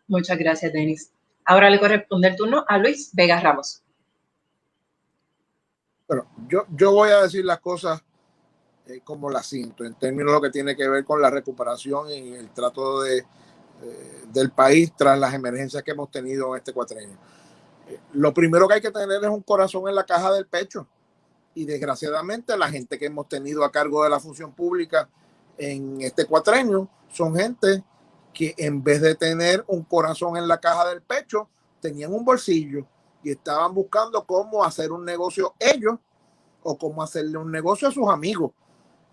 Muchas gracias, Denis. Ahora le corresponde el turno a Luis Vega Ramos. Bueno, yo voy a decir las cosas como las siento, en términos de lo que tiene que ver con la recuperación y el trato del país tras las emergencias que hemos tenido en este cuatrenio. Lo primero que hay que tener es un corazón en la caja del pecho. Y desgraciadamente la gente que hemos tenido a cargo de la función pública en este cuatrenio son gente que en vez de tener un corazón en la caja del pecho, tenían un bolsillo y estaban buscando cómo hacer un negocio ellos o cómo hacerle un negocio a sus amigos.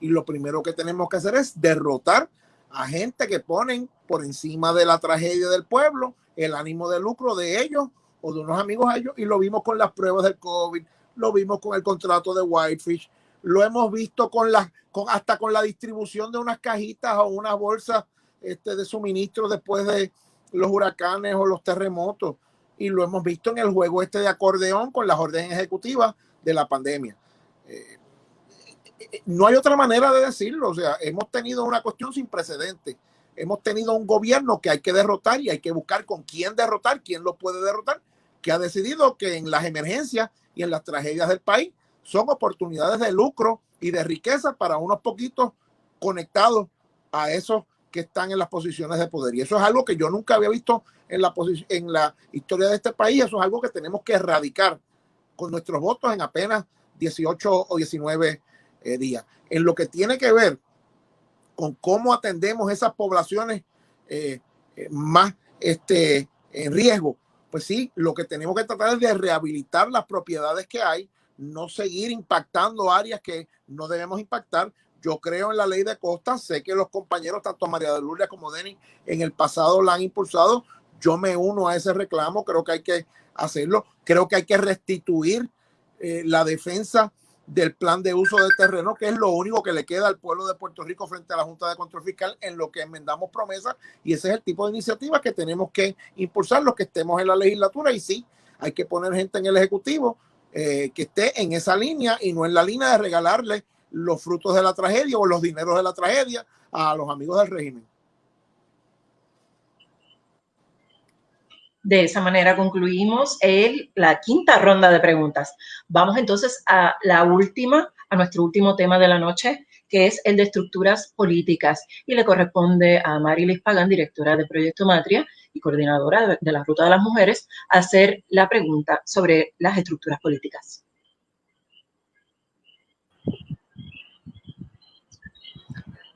Y lo primero que tenemos que hacer es derrotar a gente que ponen por encima de la tragedia del pueblo el ánimo de lucro de ellos o de unos amigos a ellos, y lo vimos con las pruebas del COVID, lo vimos con el contrato de Whitefish, lo hemos visto hasta con la distribución de unas cajitas o unas bolsas de suministro después de los huracanes o los terremotos, y lo hemos visto en el juego de acordeón con las órdenes ejecutivas de la pandemia. No hay otra manera de decirlo. O sea, hemos tenido una cuestión sin precedentes. Hemos tenido un gobierno que hay que derrotar y hay que buscar con quién derrotar, quién lo puede derrotar, que ha decidido que en las emergencias y en las tragedias del país son oportunidades de lucro y de riqueza para unos poquitos conectados a esos que están en las posiciones de poder. Y eso es algo que yo nunca había visto en la historia de este país. Eso es algo que tenemos que erradicar con nuestros votos en apenas 18 o 19 días. En lo que tiene que ver con cómo atendemos esas poblaciones más en riesgo, pues sí, lo que tenemos que tratar es de rehabilitar las propiedades que hay, no seguir impactando áreas que no debemos impactar. Yo creo en la ley de costas, sé que los compañeros, tanto María de Lourdes como Denis, en el pasado la han impulsado. Yo me uno a ese reclamo, creo que hay que hacerlo, creo que hay que restituir la defensa del plan de uso de terreno, que es lo único que le queda al pueblo de Puerto Rico frente a la Junta de Control Fiscal en lo que enmendamos promesas, y ese es el tipo de iniciativas que tenemos que impulsar los que estemos en la legislatura. Y sí, hay que poner gente en el Ejecutivo que esté en esa línea y no en la línea de regalarle los frutos de la tragedia o los dineros de la tragedia a los amigos del régimen. De esa manera concluimos la quinta ronda de preguntas. Vamos entonces a nuestro último tema de la noche, que es el de estructuras políticas, y le corresponde a Marilis Pagán, directora de Proyecto Matria y coordinadora de la Ruta de las Mujeres, hacer la pregunta sobre las estructuras políticas.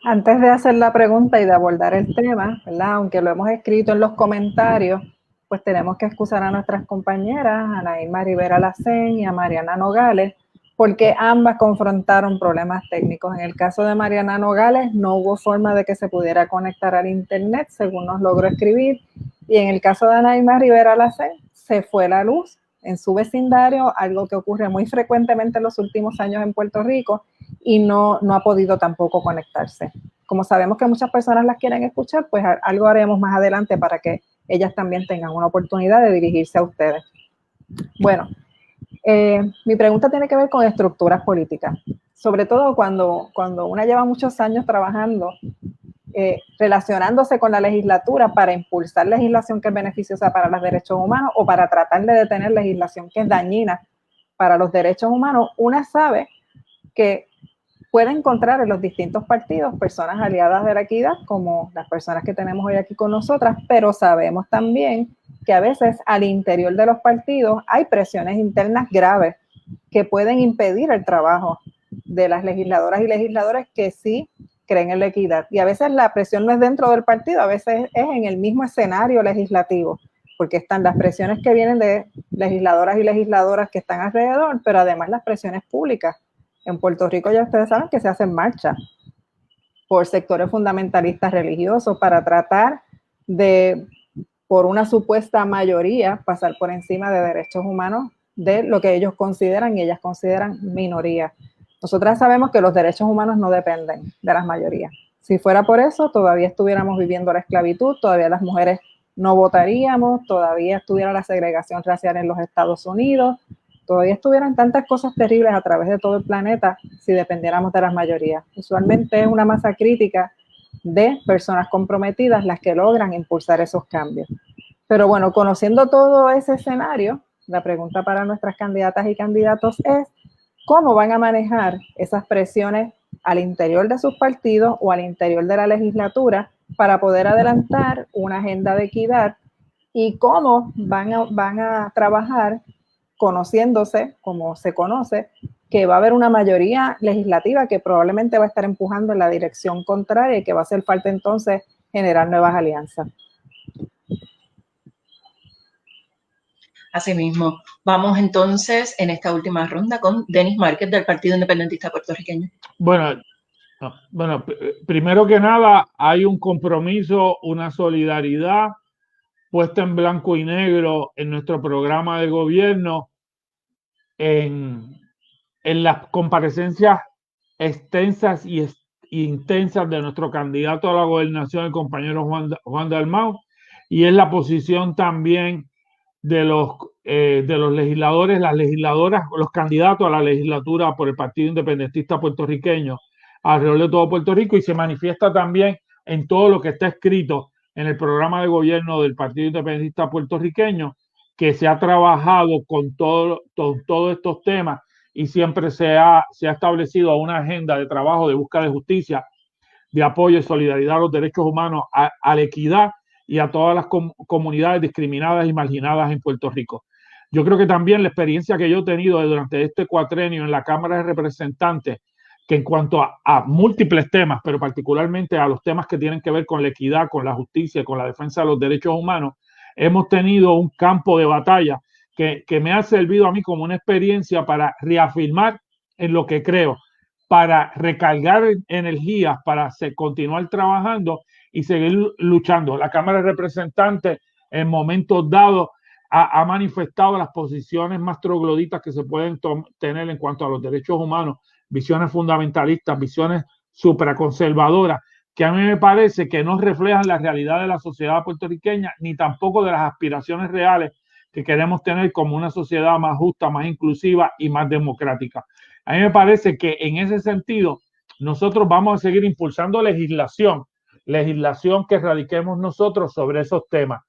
Antes de hacer la pregunta y de abordar el tema, ¿verdad? Aunque lo hemos escrito en los comentarios, pues tenemos que excusar a nuestras compañeras, a Naima Rivera Lacén y a Mariana Nogales, porque ambas confrontaron problemas técnicos. En el caso de Mariana Nogales, no hubo forma de que se pudiera conectar al internet, según nos logró escribir, y en el caso de Naima Rivera Lacén, se fue la luz en su vecindario, algo que ocurre muy frecuentemente en los últimos años en Puerto Rico, y no ha podido tampoco conectarse. Como sabemos que muchas personas las quieren escuchar, pues algo haremos más adelante para que ellas también tengan una oportunidad de dirigirse a ustedes. Bueno, mi pregunta tiene que ver con estructuras políticas, sobre todo cuando una lleva muchos años trabajando, relacionándose con la legislatura para impulsar legislación que es beneficiosa para los derechos humanos o para tratar de detener legislación que es dañina para los derechos humanos. Una sabe que puede encontrar en los distintos partidos personas aliadas de la equidad, como las personas que tenemos hoy aquí con nosotras, pero sabemos también que a veces al interior de los partidos hay presiones internas graves que pueden impedir el trabajo de las legisladoras y legisladores que sí creen en la equidad. Y a veces la presión no es dentro del partido, a veces es en el mismo escenario legislativo, porque están las presiones que vienen de legisladoras y legisladoras que están alrededor, pero además las presiones públicas. En Puerto Rico ya ustedes saben que se hacen marchas por sectores fundamentalistas religiosos para tratar de, por una supuesta mayoría, pasar por encima de derechos humanos de lo que ellos consideran y ellas consideran minoría. Nosotras sabemos que los derechos humanos no dependen de las mayorías. Si fuera por eso, todavía estuviéramos viviendo la esclavitud, todavía las mujeres no votaríamos, todavía estuviera la segregación racial en los Estados Unidos, todavía estuvieran tantas cosas terribles a través de todo el planeta si dependiéramos de las mayorías. Usualmente es una masa crítica de personas comprometidas las que logran impulsar esos cambios. Pero bueno, conociendo todo ese escenario, la pregunta para nuestras candidatas y candidatos es ¿cómo van a manejar esas presiones al interior de sus partidos o al interior de la legislatura para poder adelantar una agenda de equidad y cómo van a trabajar conociéndose, como se conoce, que va a haber una mayoría legislativa que probablemente va a estar empujando en la dirección contraria y que va a hacer falta entonces generar nuevas alianzas. Asimismo, vamos entonces en esta última ronda con Denis Márquez del Partido Independentista Puertorriqueño. Bueno, primero que nada, hay un compromiso, una solidaridad puesta en blanco y negro en nuestro programa de gobierno, en las comparecencias extensas y intensas de nuestro candidato a la gobernación, el compañero Juan Dalmau, y es la posición también de los legisladores, las legisladoras, los candidatos a la legislatura por el Partido Independentista Puertorriqueño alrededor de todo Puerto Rico, y se manifiesta también en todo lo que está escrito en el programa de gobierno del Partido Independentista Puertorriqueño, que se ha trabajado con todos estos temas y siempre se ha establecido una agenda de trabajo de búsqueda de justicia, de apoyo y solidaridad a los derechos humanos, a la equidad y a todas las comunidades discriminadas y marginadas en Puerto Rico. Yo creo que también la experiencia que yo he tenido durante este cuatrenio en la Cámara de Representantes, que en cuanto a múltiples temas, pero particularmente a los temas que tienen que ver con la equidad, con la justicia, con la defensa de los derechos humanos, hemos tenido un campo de batalla que me ha servido a mí como una experiencia para reafirmar en lo que creo, para recargar energías, para continuar trabajando y seguir luchando. La Cámara de Representantes en momentos dados ha manifestado las posiciones más trogloditas que se pueden tener en cuanto a los derechos humanos, visiones fundamentalistas, visiones supraconservadoras, que a mí me parece que no reflejan la realidad de la sociedad puertorriqueña, ni tampoco de las aspiraciones reales que queremos tener como una sociedad más justa, más inclusiva y más democrática. A mí me parece que en ese sentido nosotros vamos a seguir impulsando legislación que radiquemos nosotros sobre esos temas.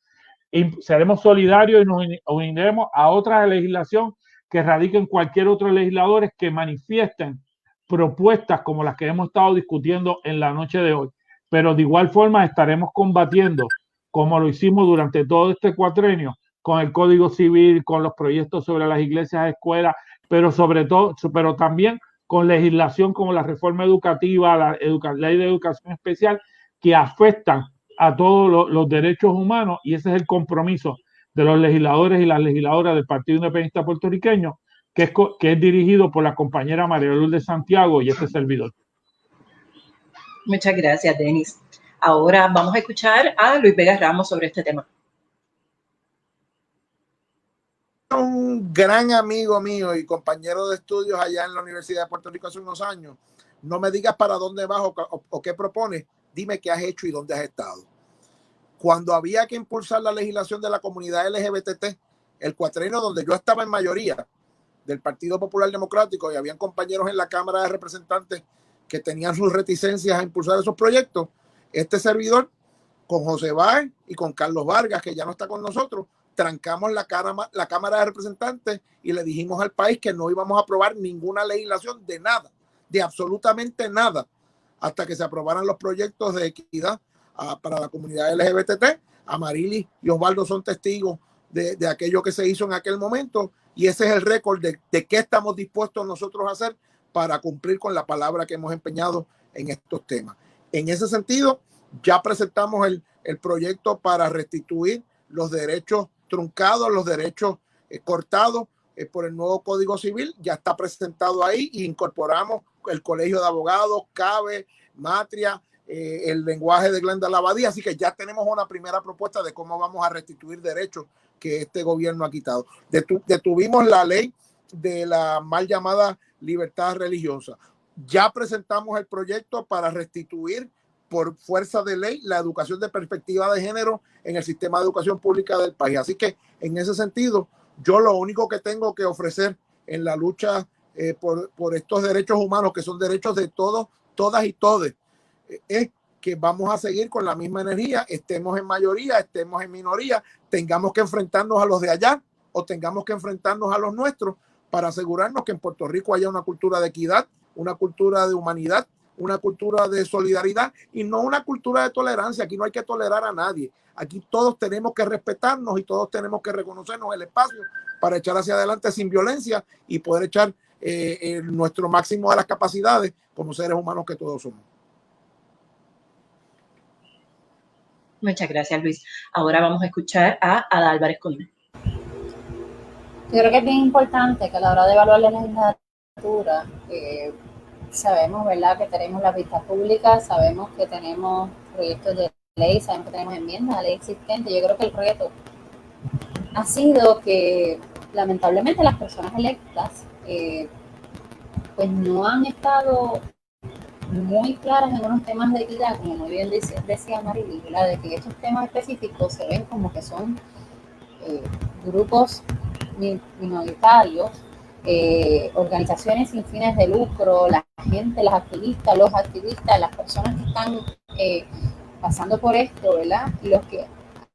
Y seremos solidarios y nos uniremos a otra legislación que radiquen cualquier otro legisladores que manifiesten propuestas como las que hemos estado discutiendo en la noche de hoy. Pero de igual forma estaremos combatiendo, como lo hicimos durante todo este cuatrenio, con el Código Civil, con los proyectos sobre las iglesias, escuelas, pero sobre todo, pero también con legislación como la reforma educativa, la ley de educación especial, que afectan a todos los derechos humanos, y ese es el compromiso de los legisladores y las legisladoras del Partido Independentista Puertorriqueño, que es dirigido por la compañera María Lourdes Santiago y este servidor. Muchas gracias, Denis. Ahora vamos a escuchar a Luis Vega Ramos sobre este tema. Un gran amigo mío y compañero de estudios allá en la Universidad de Puerto Rico hace unos años. No me digas para dónde vas o qué propones, dime qué has hecho y dónde has estado. Cuando había que impulsar la legislación de la comunidad LGBT, el cuatrenio donde yo estaba en mayoría del Partido Popular Democrático, y habían compañeros en la Cámara de Representantes que tenían sus reticencias a impulsar esos proyectos, este servidor, con José Báez y con Carlos Vargas, que ya no está con nosotros, trancamos la Cámara de Representantes y le dijimos al país que no íbamos a aprobar ninguna legislación de nada, de absolutamente nada, hasta que se aprobaran los proyectos de equidad para la comunidad LGBT. Amarilis y Osvaldo son testigos de aquello que se hizo en aquel momento, y ese es el récord de qué estamos dispuestos nosotros a hacer para cumplir con la palabra que hemos empeñado en estos temas. En ese sentido, ya presentamos el proyecto para restituir los derechos truncados, los derechos cortados por el nuevo Código Civil. Ya está presentado ahí, y incorporamos el Colegio de Abogados, CABE, Matria, el lenguaje de Glenda Labadía. Así que ya tenemos una primera propuesta de cómo vamos a restituir derechos que este gobierno ha quitado. Detuvimos la ley de la mal llamada libertad religiosa. Ya presentamos el proyecto para restituir por fuerza de ley la educación de perspectiva de género en el sistema de educación pública del país. Así que en ese sentido, yo lo único que tengo que ofrecer en la lucha por estos derechos humanos, que son derechos de todos, todas y todes, es que vamos a seguir con la misma energía, estemos en mayoría, estemos en minoría, tengamos que enfrentarnos a los de allá o tengamos que enfrentarnos a los nuestros, para asegurarnos que en Puerto Rico haya una cultura de equidad, una cultura de humanidad, una cultura de solidaridad y no una cultura de tolerancia. Aquí no hay que tolerar a nadie. Aquí todos tenemos que respetarnos y todos tenemos que reconocernos el espacio para echar hacia adelante sin violencia y poder echar nuestro máximo de las capacidades como seres humanos que todos somos. Muchas gracias, Luis. Ahora vamos a escuchar a Ada Álvarez Colina. Yo creo que es bien importante que a la hora de evaluar la legislatura, sabemos, ¿verdad?, que tenemos las vistas públicas, sabemos que tenemos proyectos de ley, sabemos que tenemos enmiendas a ley existente. Yo creo que el reto ha sido que lamentablemente las personas electas pues no han estado muy claras en unos temas de equidad, como muy bien decía Marily, ¿verdad?, de que estos temas específicos se ven como que son grupos minoritarios, organizaciones sin fines de lucro, la gente, las activistas, los activistas, las personas que están pasando por esto, ¿verdad?, y los que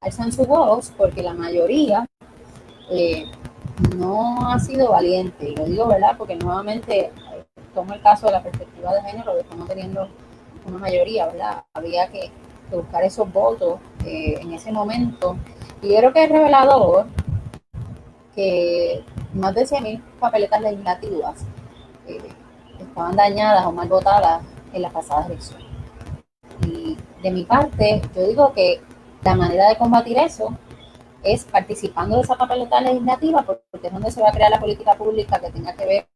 alzan su voz, porque la mayoría no ha sido valiente. Y lo digo, ¿verdad?, porque nuevamente tomo el caso de la perspectiva de género, de estamos teniendo una mayoría, ¿verdad? Había que buscar esos votos en ese momento. Y yo creo que es revelador que más de 100.000 papeletas legislativas estaban dañadas o mal votadas en las pasadas elecciones. Y de mi parte, yo digo que la manera de combatir eso es participando de esa papeleta legislativa, porque es donde se va a crear la política pública que tenga que ver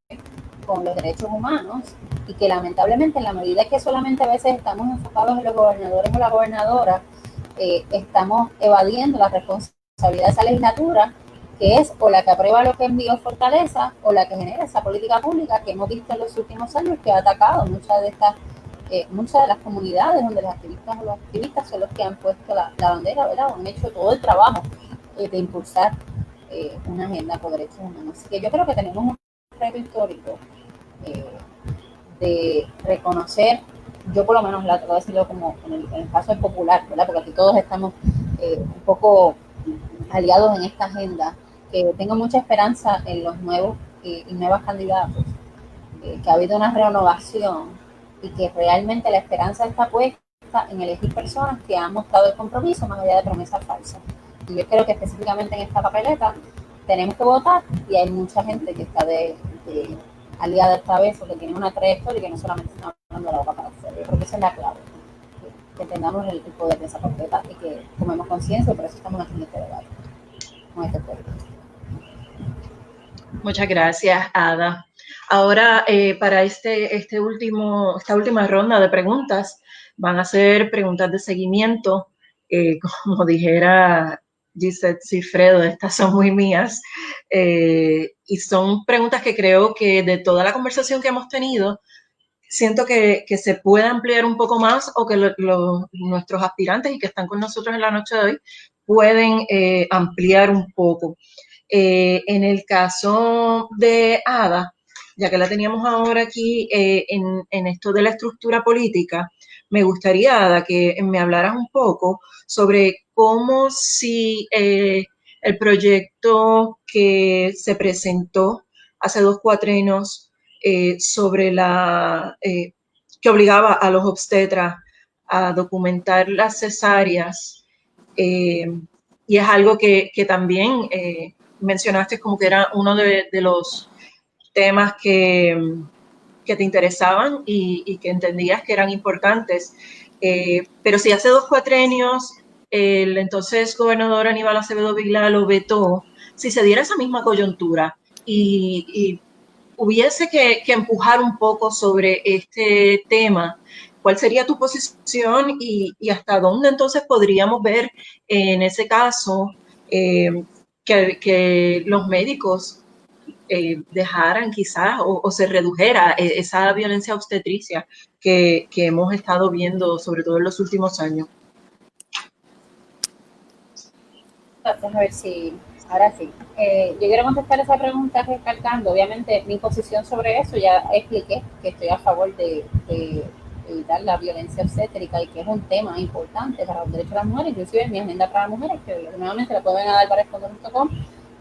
con los derechos humanos, y que lamentablemente en la medida que solamente a veces estamos enfocados en los gobernadores o la gobernadora, estamos evadiendo la responsabilidad de esa legislatura, que es o la que aprueba lo que envió Fortaleza o la que genera esa política pública que hemos visto en los últimos años, que ha atacado muchas de las comunidades donde los activistas o los activistas son los que han puesto la bandera, ¿verdad?, o han hecho todo el trabajo de impulsar una agenda por derechos humanos. Así que yo creo que tenemos un reto histórico de reconocer, yo por lo menos la trato de decirlo como en el caso es popular, ¿verdad?, porque aquí todos estamos un poco aliados en esta agenda, que tengo mucha esperanza en los nuevos y nuevas candidatos, que ha habido una renovación y que realmente la esperanza está puesta en elegir personas que han mostrado el compromiso más allá de promesas falsas. Y yo creo que específicamente en esta papeleta tenemos que votar, y hay mucha gente que está aliada esta vez o que tiene una trayectoria y que no solamente está hablando de la boca para hacerlo. Yo creo que esa es la clave, que tengamos el poder de esa papeleta y que tomemos conciencia, y por eso estamos haciendo este debate con este pueblo. Muchas gracias, Ada. Ahora, para esta última ronda de preguntas, van a ser preguntas de seguimiento. Como dijera Gisette Cifredo, estas son muy mías, y son preguntas que creo que de toda la conversación que hemos tenido, siento que se puede ampliar un poco más, o que nuestros aspirantes y que están con nosotros en la noche de hoy pueden ampliar un poco. En el caso de Ada, ya que la teníamos ahora aquí en esto de la estructura política, me gustaría, Ada, que me hablaras un poco sobre cómo si el proyecto que se presentó hace 2 cuatrienios sobre que obligaba a los obstetras a documentar las cesáreas, y es algo que también mencionaste como que era uno de los temas que te interesaban y que entendías que eran importantes. Pero si hace 2 cuatrienios el entonces gobernador Aníbal Acevedo Vilá lo vetó, si se diera esa misma coyuntura y hubiese que empujar un poco sobre este tema, ¿cuál sería tu posición y hasta dónde entonces podríamos ver en ese caso que los médicos dejaran quizás o se redujera esa violencia obstetricia que hemos estado viendo sobre todo en los últimos años? Vamos a ver si ahora sí. Yo quiero contestar esa pregunta recalcando, obviamente, mi posición sobre eso. Ya expliqué que estoy a favor de evitar la violencia obstétrica y que es un tema importante para los derechos de las mujeres. Inclusive en mi agenda para las mujeres, que nuevamente la pueden dar para esconder.com,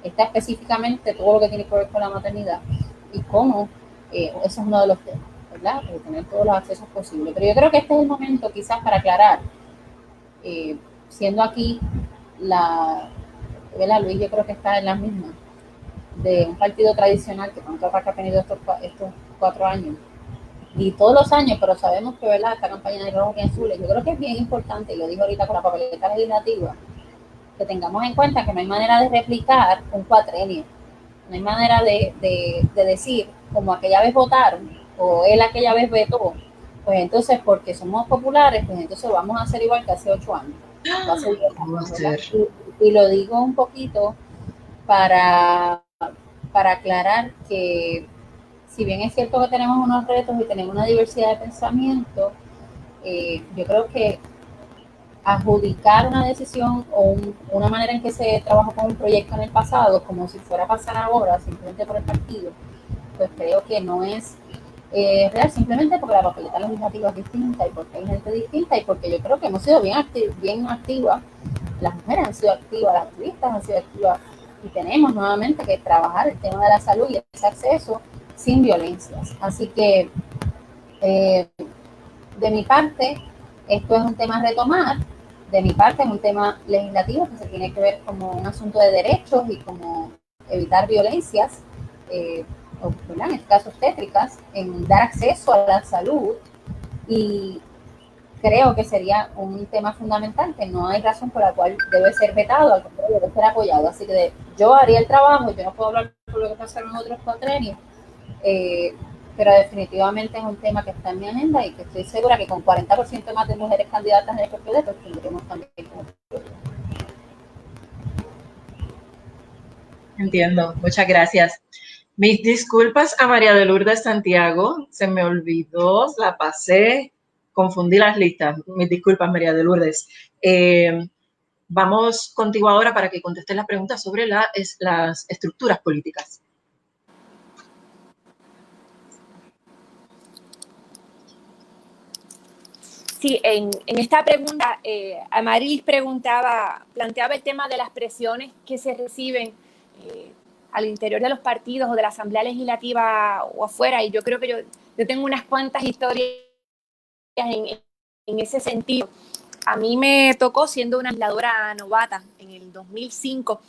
está específicamente todo lo que tiene que ver con la maternidad y cómo eso es uno de los temas. ¿verdad? Tener todos los accesos posibles. Pero yo creo que este es el momento quizás para aclarar, siendo aquí ¿verdad? Luis yo creo que está en la misma, de un partido tradicional que tanto ataque ha tenido estos 4 años, y todos los años, pero sabemos que, ¿verdad?, esta campaña de rojo y azules, yo creo que es bien importante, y lo digo ahorita con la papeleta legislativa, que tengamos en cuenta que no hay manera de replicar un cuatrenio, no hay manera de decir, como aquella vez votaron, o él aquella vez vetó, pues entonces porque somos populares, pues entonces vamos a hacer igual que hace 8 años. Va a ser ¿verdad? Y lo digo un poquito para aclarar que si bien es cierto que tenemos unos retos y tenemos una diversidad de pensamiento, yo creo que adjudicar una decisión o una manera en que se trabajó con un proyecto en el pasado, como si fuera a pasar ahora, simplemente por el partido, pues creo que no es real, simplemente porque la papeleta legislativa es distinta y porque hay gente distinta y porque yo creo que hemos sido bien activas, las mujeres han sido activas, las activistas han sido activas, y tenemos nuevamente que trabajar el tema de la salud y ese acceso sin violencias. Así que, de mi parte, esto es un tema a retomar. De mi parte, es un tema legislativo que se tiene que ver como un asunto de derechos y como evitar violencias, ¿verdad?, en este caso obstétricas, en dar acceso a la salud, y creo que sería un tema fundamental que no hay razón por la cual debe ser vetado, al contrario, debe ser apoyado. Así que yo haría el trabajo, yo no puedo hablar por lo que pasaron en otros cuatrenios, pero definitivamente es un tema que está en mi agenda y que estoy segura que con 40% más de mujeres candidatas en el PPD, pues tendremos también como... Entiendo, muchas gracias. Mis disculpas a María de Lourdes Santiago, se me olvidó, la pasé, confundí las listas. Mis disculpas, María de Lourdes. Vamos contigo ahora para que contestes las preguntas sobre las estructuras políticas. Sí, en esta pregunta, Amarilis planteaba el tema de las presiones que se reciben al interior de los partidos o de la Asamblea Legislativa o afuera, y yo creo que yo tengo unas cuantas historias en ese sentido. A mí me tocó, siendo una legisladora novata en el 2005,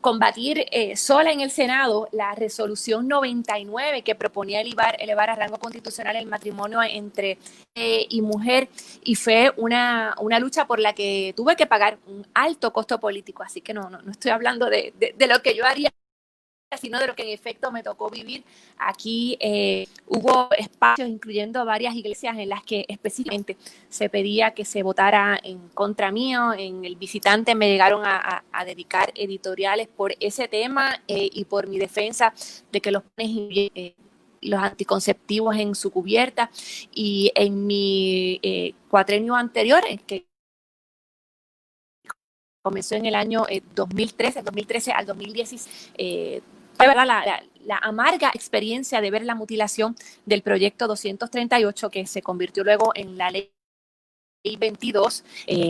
combatir sola en el Senado la resolución 99 que proponía elevar a rango constitucional el matrimonio entre y mujer, y fue una lucha por la que tuve que pagar un alto costo político, así que no estoy hablando de lo que yo haría, sino de lo que en efecto me tocó vivir. Aquí hubo espacios, incluyendo varias iglesias, en las que específicamente se pedía que se votara en contra mío. En El Visitante me llegaron a dedicar editoriales por ese tema y por mi defensa de que los los anticonceptivos en su cubierta. Y en mi cuatrenio anterior, que comenzó en el año 2013 al 2016, fue verdad la amarga experiencia de ver la mutilación del proyecto 238, que se convirtió luego en la ley 22.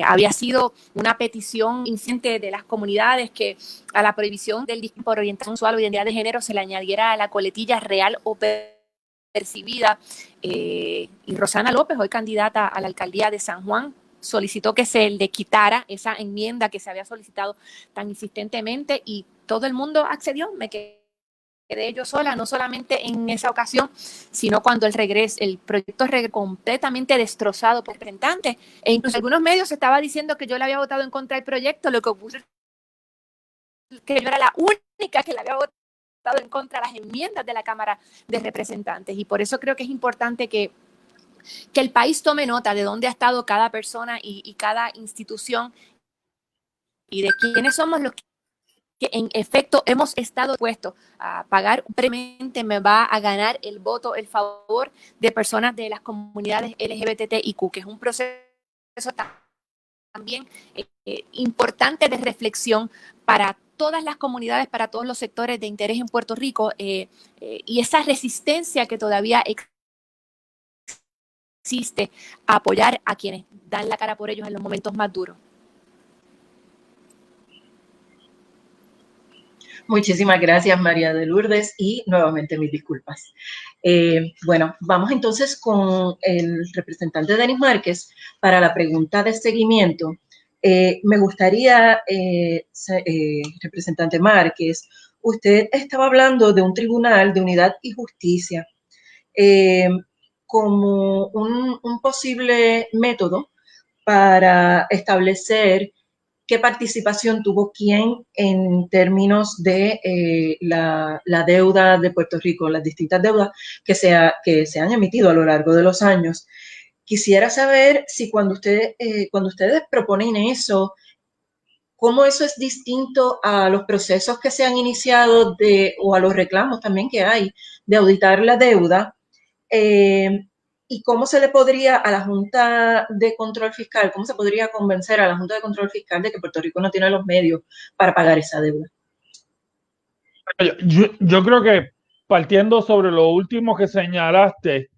Había sido una petición insistente de las comunidades que a la prohibición del discrimen por orientación sexual o identidad de género se le añadiera a la coletilla real o percibida. Y Rosana López, hoy candidata a la alcaldía de San Juan, solicitó que se le quitara esa enmienda que se había solicitado tan insistentemente, y todo el mundo accedió. Me quedé yo sola, no solamente en esa ocasión, sino cuando el proyecto regresó completamente destrozado por representantes, e incluso algunos medios estaba diciendo que yo le había votado en contra del proyecto. Lo que ocurre es que yo era la única que le había votado en contra de las enmiendas de la Cámara de Representantes, y por eso creo que es importante que el país tome nota de dónde ha estado cada persona y cada institución, y de quiénes somos los que en efecto hemos estado dispuestos a pagar premente me va a ganar el voto, el favor de personas de las comunidades LGBTIQ, que es un proceso también importante de reflexión para todas las comunidades, para todos los sectores de interés en Puerto Rico, y esa resistencia que todavía existe a apoyar a quienes dan la cara por ellos en los momentos más duros. Muchísimas gracias, María de Lourdes, y nuevamente mis disculpas. Bueno, vamos entonces con el representante Denis Márquez para la pregunta de seguimiento. Me gustaría, representante Márquez, usted estaba hablando de un tribunal de unidad y justicia como un posible método para establecer qué participación tuvo quién en términos de la deuda de Puerto Rico, las distintas deudas que se han emitido a lo largo de los años. Quisiera saber si cuando ustedes proponen eso, cómo eso es distinto a los procesos que se han iniciado o a los reclamos también que hay de auditar la deuda. ¿Y cómo se le podría a la Junta de Control Fiscal, cómo se podría convencer a la Junta de Control Fiscal de que Puerto Rico no tiene los medios para pagar esa deuda? Yo creo que partiendo sobre lo último que señalaste,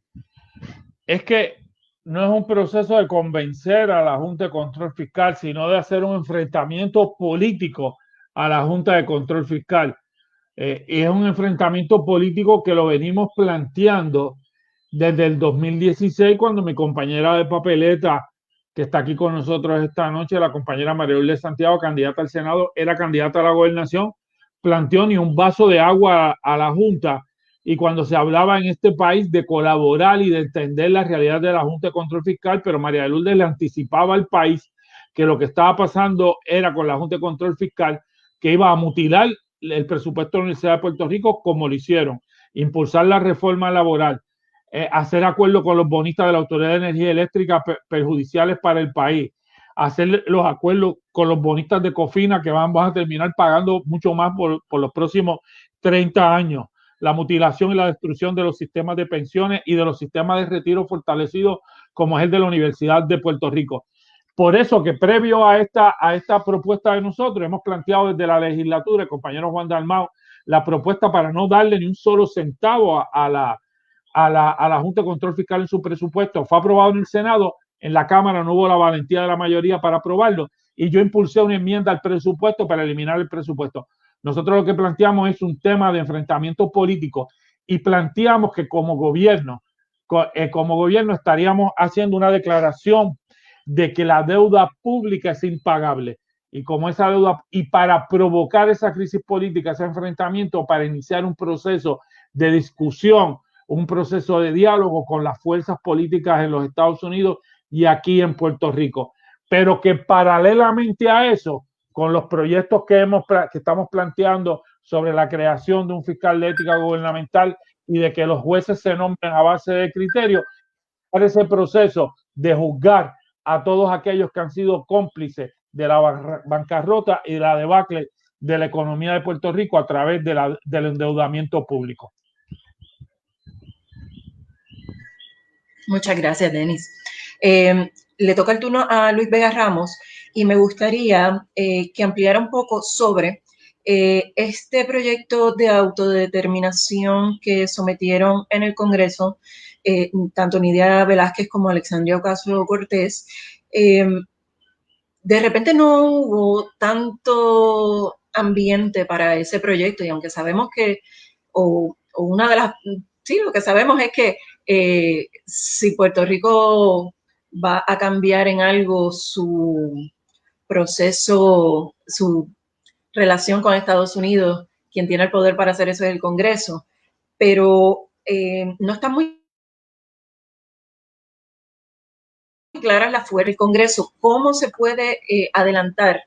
es que no es un proceso de convencer a la Junta de Control Fiscal, sino de hacer un enfrentamiento político a la Junta de Control Fiscal. Y es un enfrentamiento político que lo venimos planteando desde el 2016, cuando mi compañera de papeleta, que está aquí con nosotros esta noche, la compañera María Lourdes Santiago, candidata al Senado, era candidata a la gobernación, planteó ni un vaso de agua a la Junta. Y cuando se hablaba en este país de colaborar y de entender la realidad de la Junta de Control Fiscal, pero María Lourdes le anticipaba al país que lo que estaba pasando era con la Junta de Control Fiscal, que iba a mutilar el presupuesto de la Universidad de Puerto Rico como lo hicieron, impulsar la reforma laboral, hacer acuerdos con los bonistas de la Autoridad de Energía Eléctrica perjudiciales para el país, hacer los acuerdos con los bonistas de Cofina que vamos a terminar pagando mucho más por los próximos 30 años, la mutilación y la destrucción de los sistemas de pensiones y de los sistemas de retiro fortalecidos como es el de la Universidad de Puerto Rico. Por eso que previo a esta propuesta de nosotros hemos planteado desde la legislatura, el compañero Juan Dalmau, la propuesta para no darle ni un solo centavo a la Junta de Control Fiscal en su presupuesto. Fue aprobado en el Senado, en la Cámara no hubo la valentía de la mayoría para aprobarlo y yo impulsé una enmienda al presupuesto para eliminar el presupuesto. Nosotros lo que planteamos es un tema de enfrentamiento político y planteamos que como gobierno estaríamos haciendo una declaración de que la deuda pública es impagable y como esa deuda, y para provocar esa crisis política, ese enfrentamiento, para iniciar un proceso de discusión, un proceso de diálogo con las fuerzas políticas en los Estados Unidos y aquí en Puerto Rico, pero que paralelamente a eso, con los proyectos que estamos planteando sobre la creación de un fiscal de ética gubernamental y de que los jueces se nombren a base de criterios, para ese proceso de juzgar a todos aquellos que han sido cómplices de la bancarrota y de la debacle de la economía de Puerto Rico a través del endeudamiento público. Muchas gracias, Denis. Le toca el turno a Luis Vega Ramos y me gustaría que ampliara un poco sobre este proyecto de autodeterminación que sometieron en el Congreso tanto Nidia Velázquez como Alexandria Ocasio-Cortez. De repente no hubo tanto ambiente para ese proyecto y aunque sabemos que, una de las, sí, lo que sabemos es que si Puerto Rico va a cambiar en algo su proceso, su relación con Estados Unidos, quien tiene el poder para hacer eso es el Congreso, pero no está muy claras las fuerzas del Congreso. ¿Cómo se puede adelantar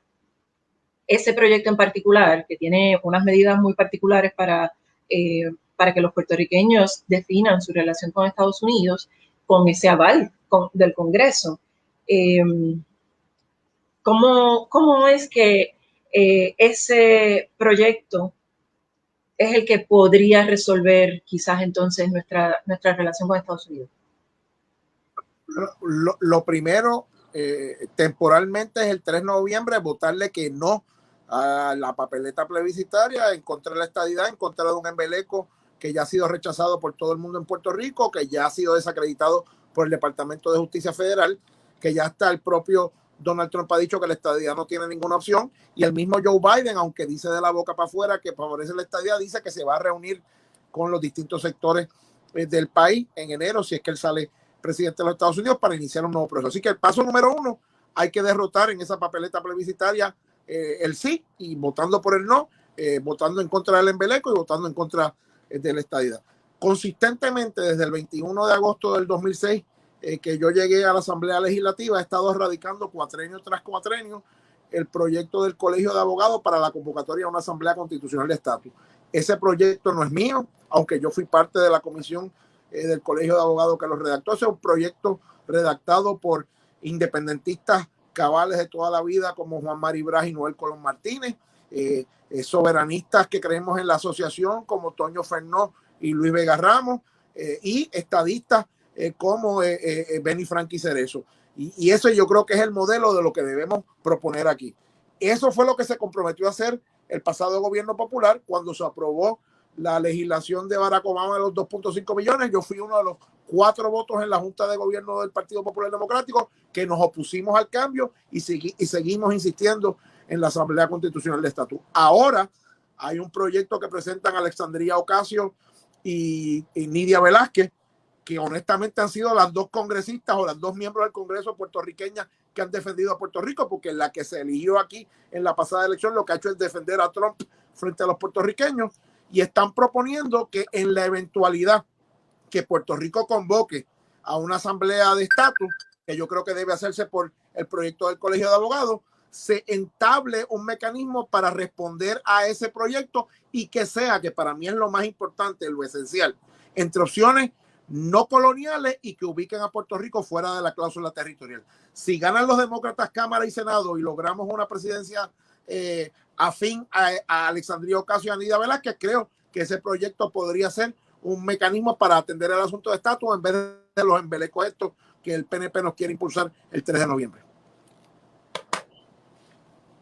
ese proyecto en particular, que tiene unas medidas muy particulares para que los puertorriqueños definan su relación con Estados Unidos, con ese aval del Congreso? ¿Cómo es que ese proyecto es el que podría resolver quizás entonces nuestra relación con Estados Unidos? Lo primero, temporalmente, es el 3 de noviembre, votarle que no a la papeleta plebiscitaria en contra de la estadidad, en contra de un embeleco que ya ha sido rechazado por todo el mundo en Puerto Rico, que ya ha sido desacreditado por el Departamento de Justicia Federal, que ya está el propio Donald Trump ha dicho que la estadidad no tiene ninguna opción, y el mismo Joe Biden, aunque dice de la boca para afuera que favorece la estadidad, dice que se va a reunir con los distintos sectores del país en enero, si es que él sale presidente de los Estados Unidos, para iniciar un nuevo proceso. Así que el paso número 1, hay que derrotar en esa papeleta plebiscitaria el sí, y votando por el no, votando en contra del embeleco y votando en contra de la estadidad. Consistentemente desde el 21 de agosto del 2006, que yo llegué a la Asamblea Legislativa, he estado radicando cuatrenio tras cuatrenio el proyecto del Colegio de Abogados para la convocatoria a una Asamblea Constitucional de Estatus. Ese proyecto no es mío, aunque yo fui parte de la comisión del Colegio de Abogados que lo redactó. Ese es un proyecto redactado por independentistas cabales de toda la vida como Juan Mari Brás y Noel Colón Martínez, soberanistas que creemos en la asociación como Toño Fernó y Luis Vega Ramos, y estadistas como Benny Franqui Cerezo. Y eso yo creo que es el modelo de lo que debemos proponer aquí. Eso fue lo que se comprometió a hacer el pasado gobierno popular cuando se aprobó la legislación de Barack Obama de los 2.5 millones. Yo fui uno de los 4 votos en la Junta de Gobierno del Partido Popular Democrático que nos opusimos al cambio y seguimos insistiendo en la Asamblea Constitucional de Estatus. Ahora hay un proyecto que presentan Alexandria Ocasio y Nidia Velázquez, que honestamente han sido las 2 congresistas o las 2 miembros del Congreso puertorriqueñas que han defendido a Puerto Rico, porque la que se eligió aquí en la pasada elección lo que ha hecho es defender a Trump frente a los puertorriqueños, y están proponiendo que en la eventualidad que Puerto Rico convoque a una asamblea de estatus, que yo creo que debe hacerse por el proyecto del Colegio de Abogados, se entable un mecanismo para responder a ese proyecto, y que sea, que para mí es lo más importante, lo esencial, entre opciones no coloniales y que ubiquen a Puerto Rico fuera de la cláusula territorial. Si ganan los demócratas Cámara y Senado y logramos una presidencia afín a Alexandria Ocasio y a Nidia Velázquez, creo que ese proyecto podría ser un mecanismo para atender el asunto de estatus en vez de los embelecos estos que el PNP nos quiere impulsar el 3 de noviembre.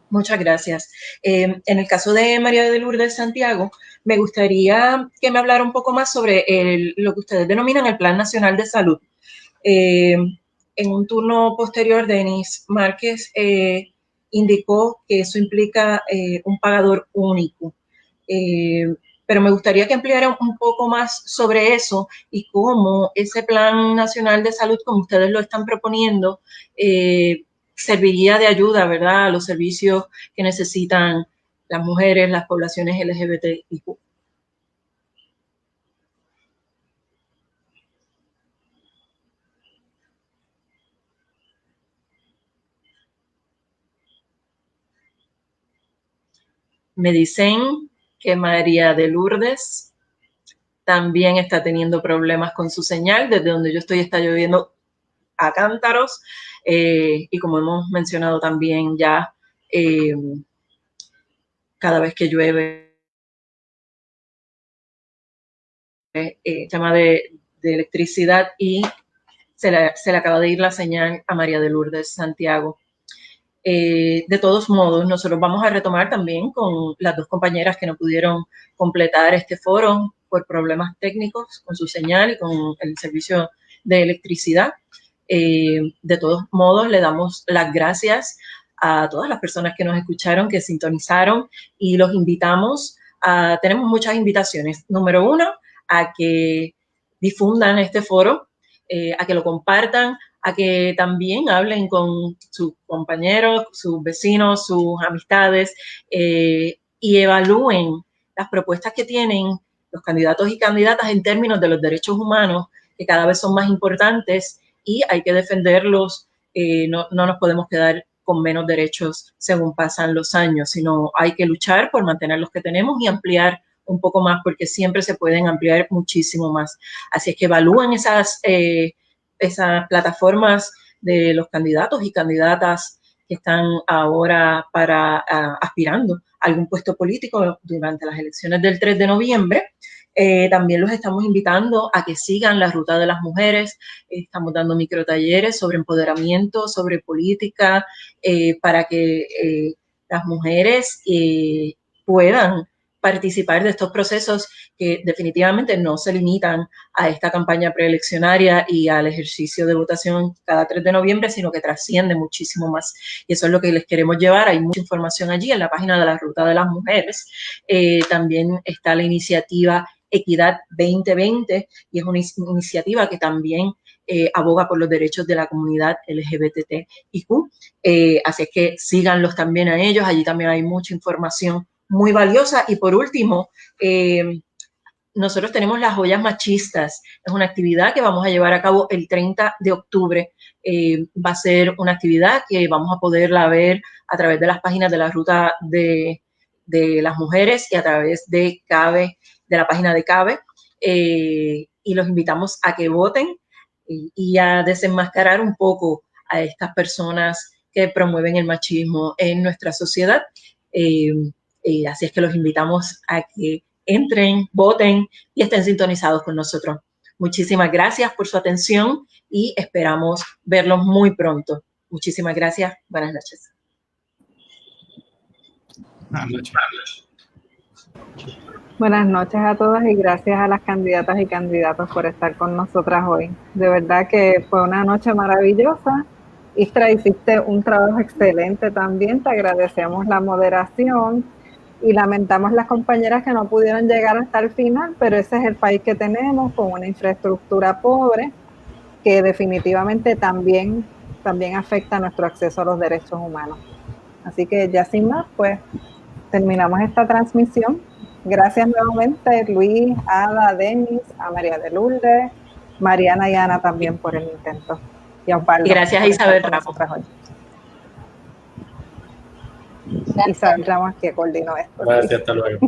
Muchas gracias. En el caso de María de Lourdes Santiago, me gustaría que me hablara un poco más sobre lo que ustedes denominan el Plan Nacional de Salud. En un turno posterior, Denis Márquez indicó que eso implica un pagador único. Pero me gustaría que ampliara un poco más sobre eso y cómo ese Plan Nacional de Salud, como ustedes lo están proponiendo, serviría de ayuda, ¿verdad?, a los servicios que necesitan las mujeres, las poblaciones LGBTIQ. Me dicen que María de Lourdes también está teniendo problemas con su señal. Desde donde yo estoy está lloviendo a cántaros, y como hemos mencionado también ya, cada vez que llueve, tema de electricidad, y se le acaba de ir la señal a María de Lourdes Santiago. De todos modos, nosotros vamos a retomar también con las 2 compañeras que no pudieron completar este foro por problemas técnicos con su señal y con el servicio de electricidad. De todos modos, le damos las gracias a todas las personas que nos escucharon, que sintonizaron, y los invitamos tenemos muchas invitaciones. Número 1, a que difundan este foro, a que lo compartan, a que también hablen con sus compañeros, sus vecinos, sus amistades, y evalúen las propuestas que tienen los candidatos y candidatas en términos de los derechos humanos, que cada vez son más importantes y hay que defenderlos. No nos podemos quedar con menos derechos según pasan los años, sino hay que luchar por mantener los que tenemos y ampliar un poco más, porque siempre se pueden ampliar muchísimo más. Así es que evalúen esas plataformas de los candidatos y candidatas que están ahora aspirando a algún puesto político durante las elecciones del 3 de noviembre. También los estamos invitando a que sigan la Ruta de las Mujeres. Estamos dando microtalleres sobre empoderamiento, sobre política, para que las mujeres puedan participar de estos procesos que definitivamente no se limitan a esta campaña preeleccionaria y al ejercicio de votación cada 3 de noviembre, sino que trasciende muchísimo más. Y eso es lo que les queremos llevar. Hay mucha información allí en la página de la Ruta de las Mujeres. También está la iniciativa Equidad 2020 y es una iniciativa que también aboga por los derechos de la comunidad LGBTIQ. Así es que síganlos también a ellos. Allí también hay mucha información muy valiosa. Y por último, nosotros tenemos las joyas machistas. Es una actividad que vamos a llevar a cabo el 30 de octubre. Va a ser una actividad que vamos a poderla ver a través de las páginas de la Ruta de las Mujeres y a través de CABE, de la página de CABE. Y los invitamos a que voten y a desenmascarar un poco a estas personas que promueven el machismo en nuestra sociedad. Así es que los invitamos a que entren, voten y estén sintonizados con nosotros. Muchísimas gracias por su atención y esperamos verlos muy pronto. Muchísimas gracias. Buenas noches. Buenas noches a todas y gracias a las candidatas y candidatos por estar con nosotras hoy. De verdad que fue una noche maravillosa. Istra, hiciste un trabajo excelente también, te agradecemos la moderación y lamentamos las compañeras que no pudieron llegar hasta el final, pero ese es el país que tenemos, con una infraestructura pobre que definitivamente también afecta nuestro acceso a los derechos humanos. Así que ya sin más, pues terminamos esta transmisión. Gracias nuevamente, Luis, Ada, Denis, a María de Lourdes, Mariana y Ana también por el intento. Y gracias a Isabel Ramos. Isabel Ramos que coordinó esto. Gracias, hasta luego.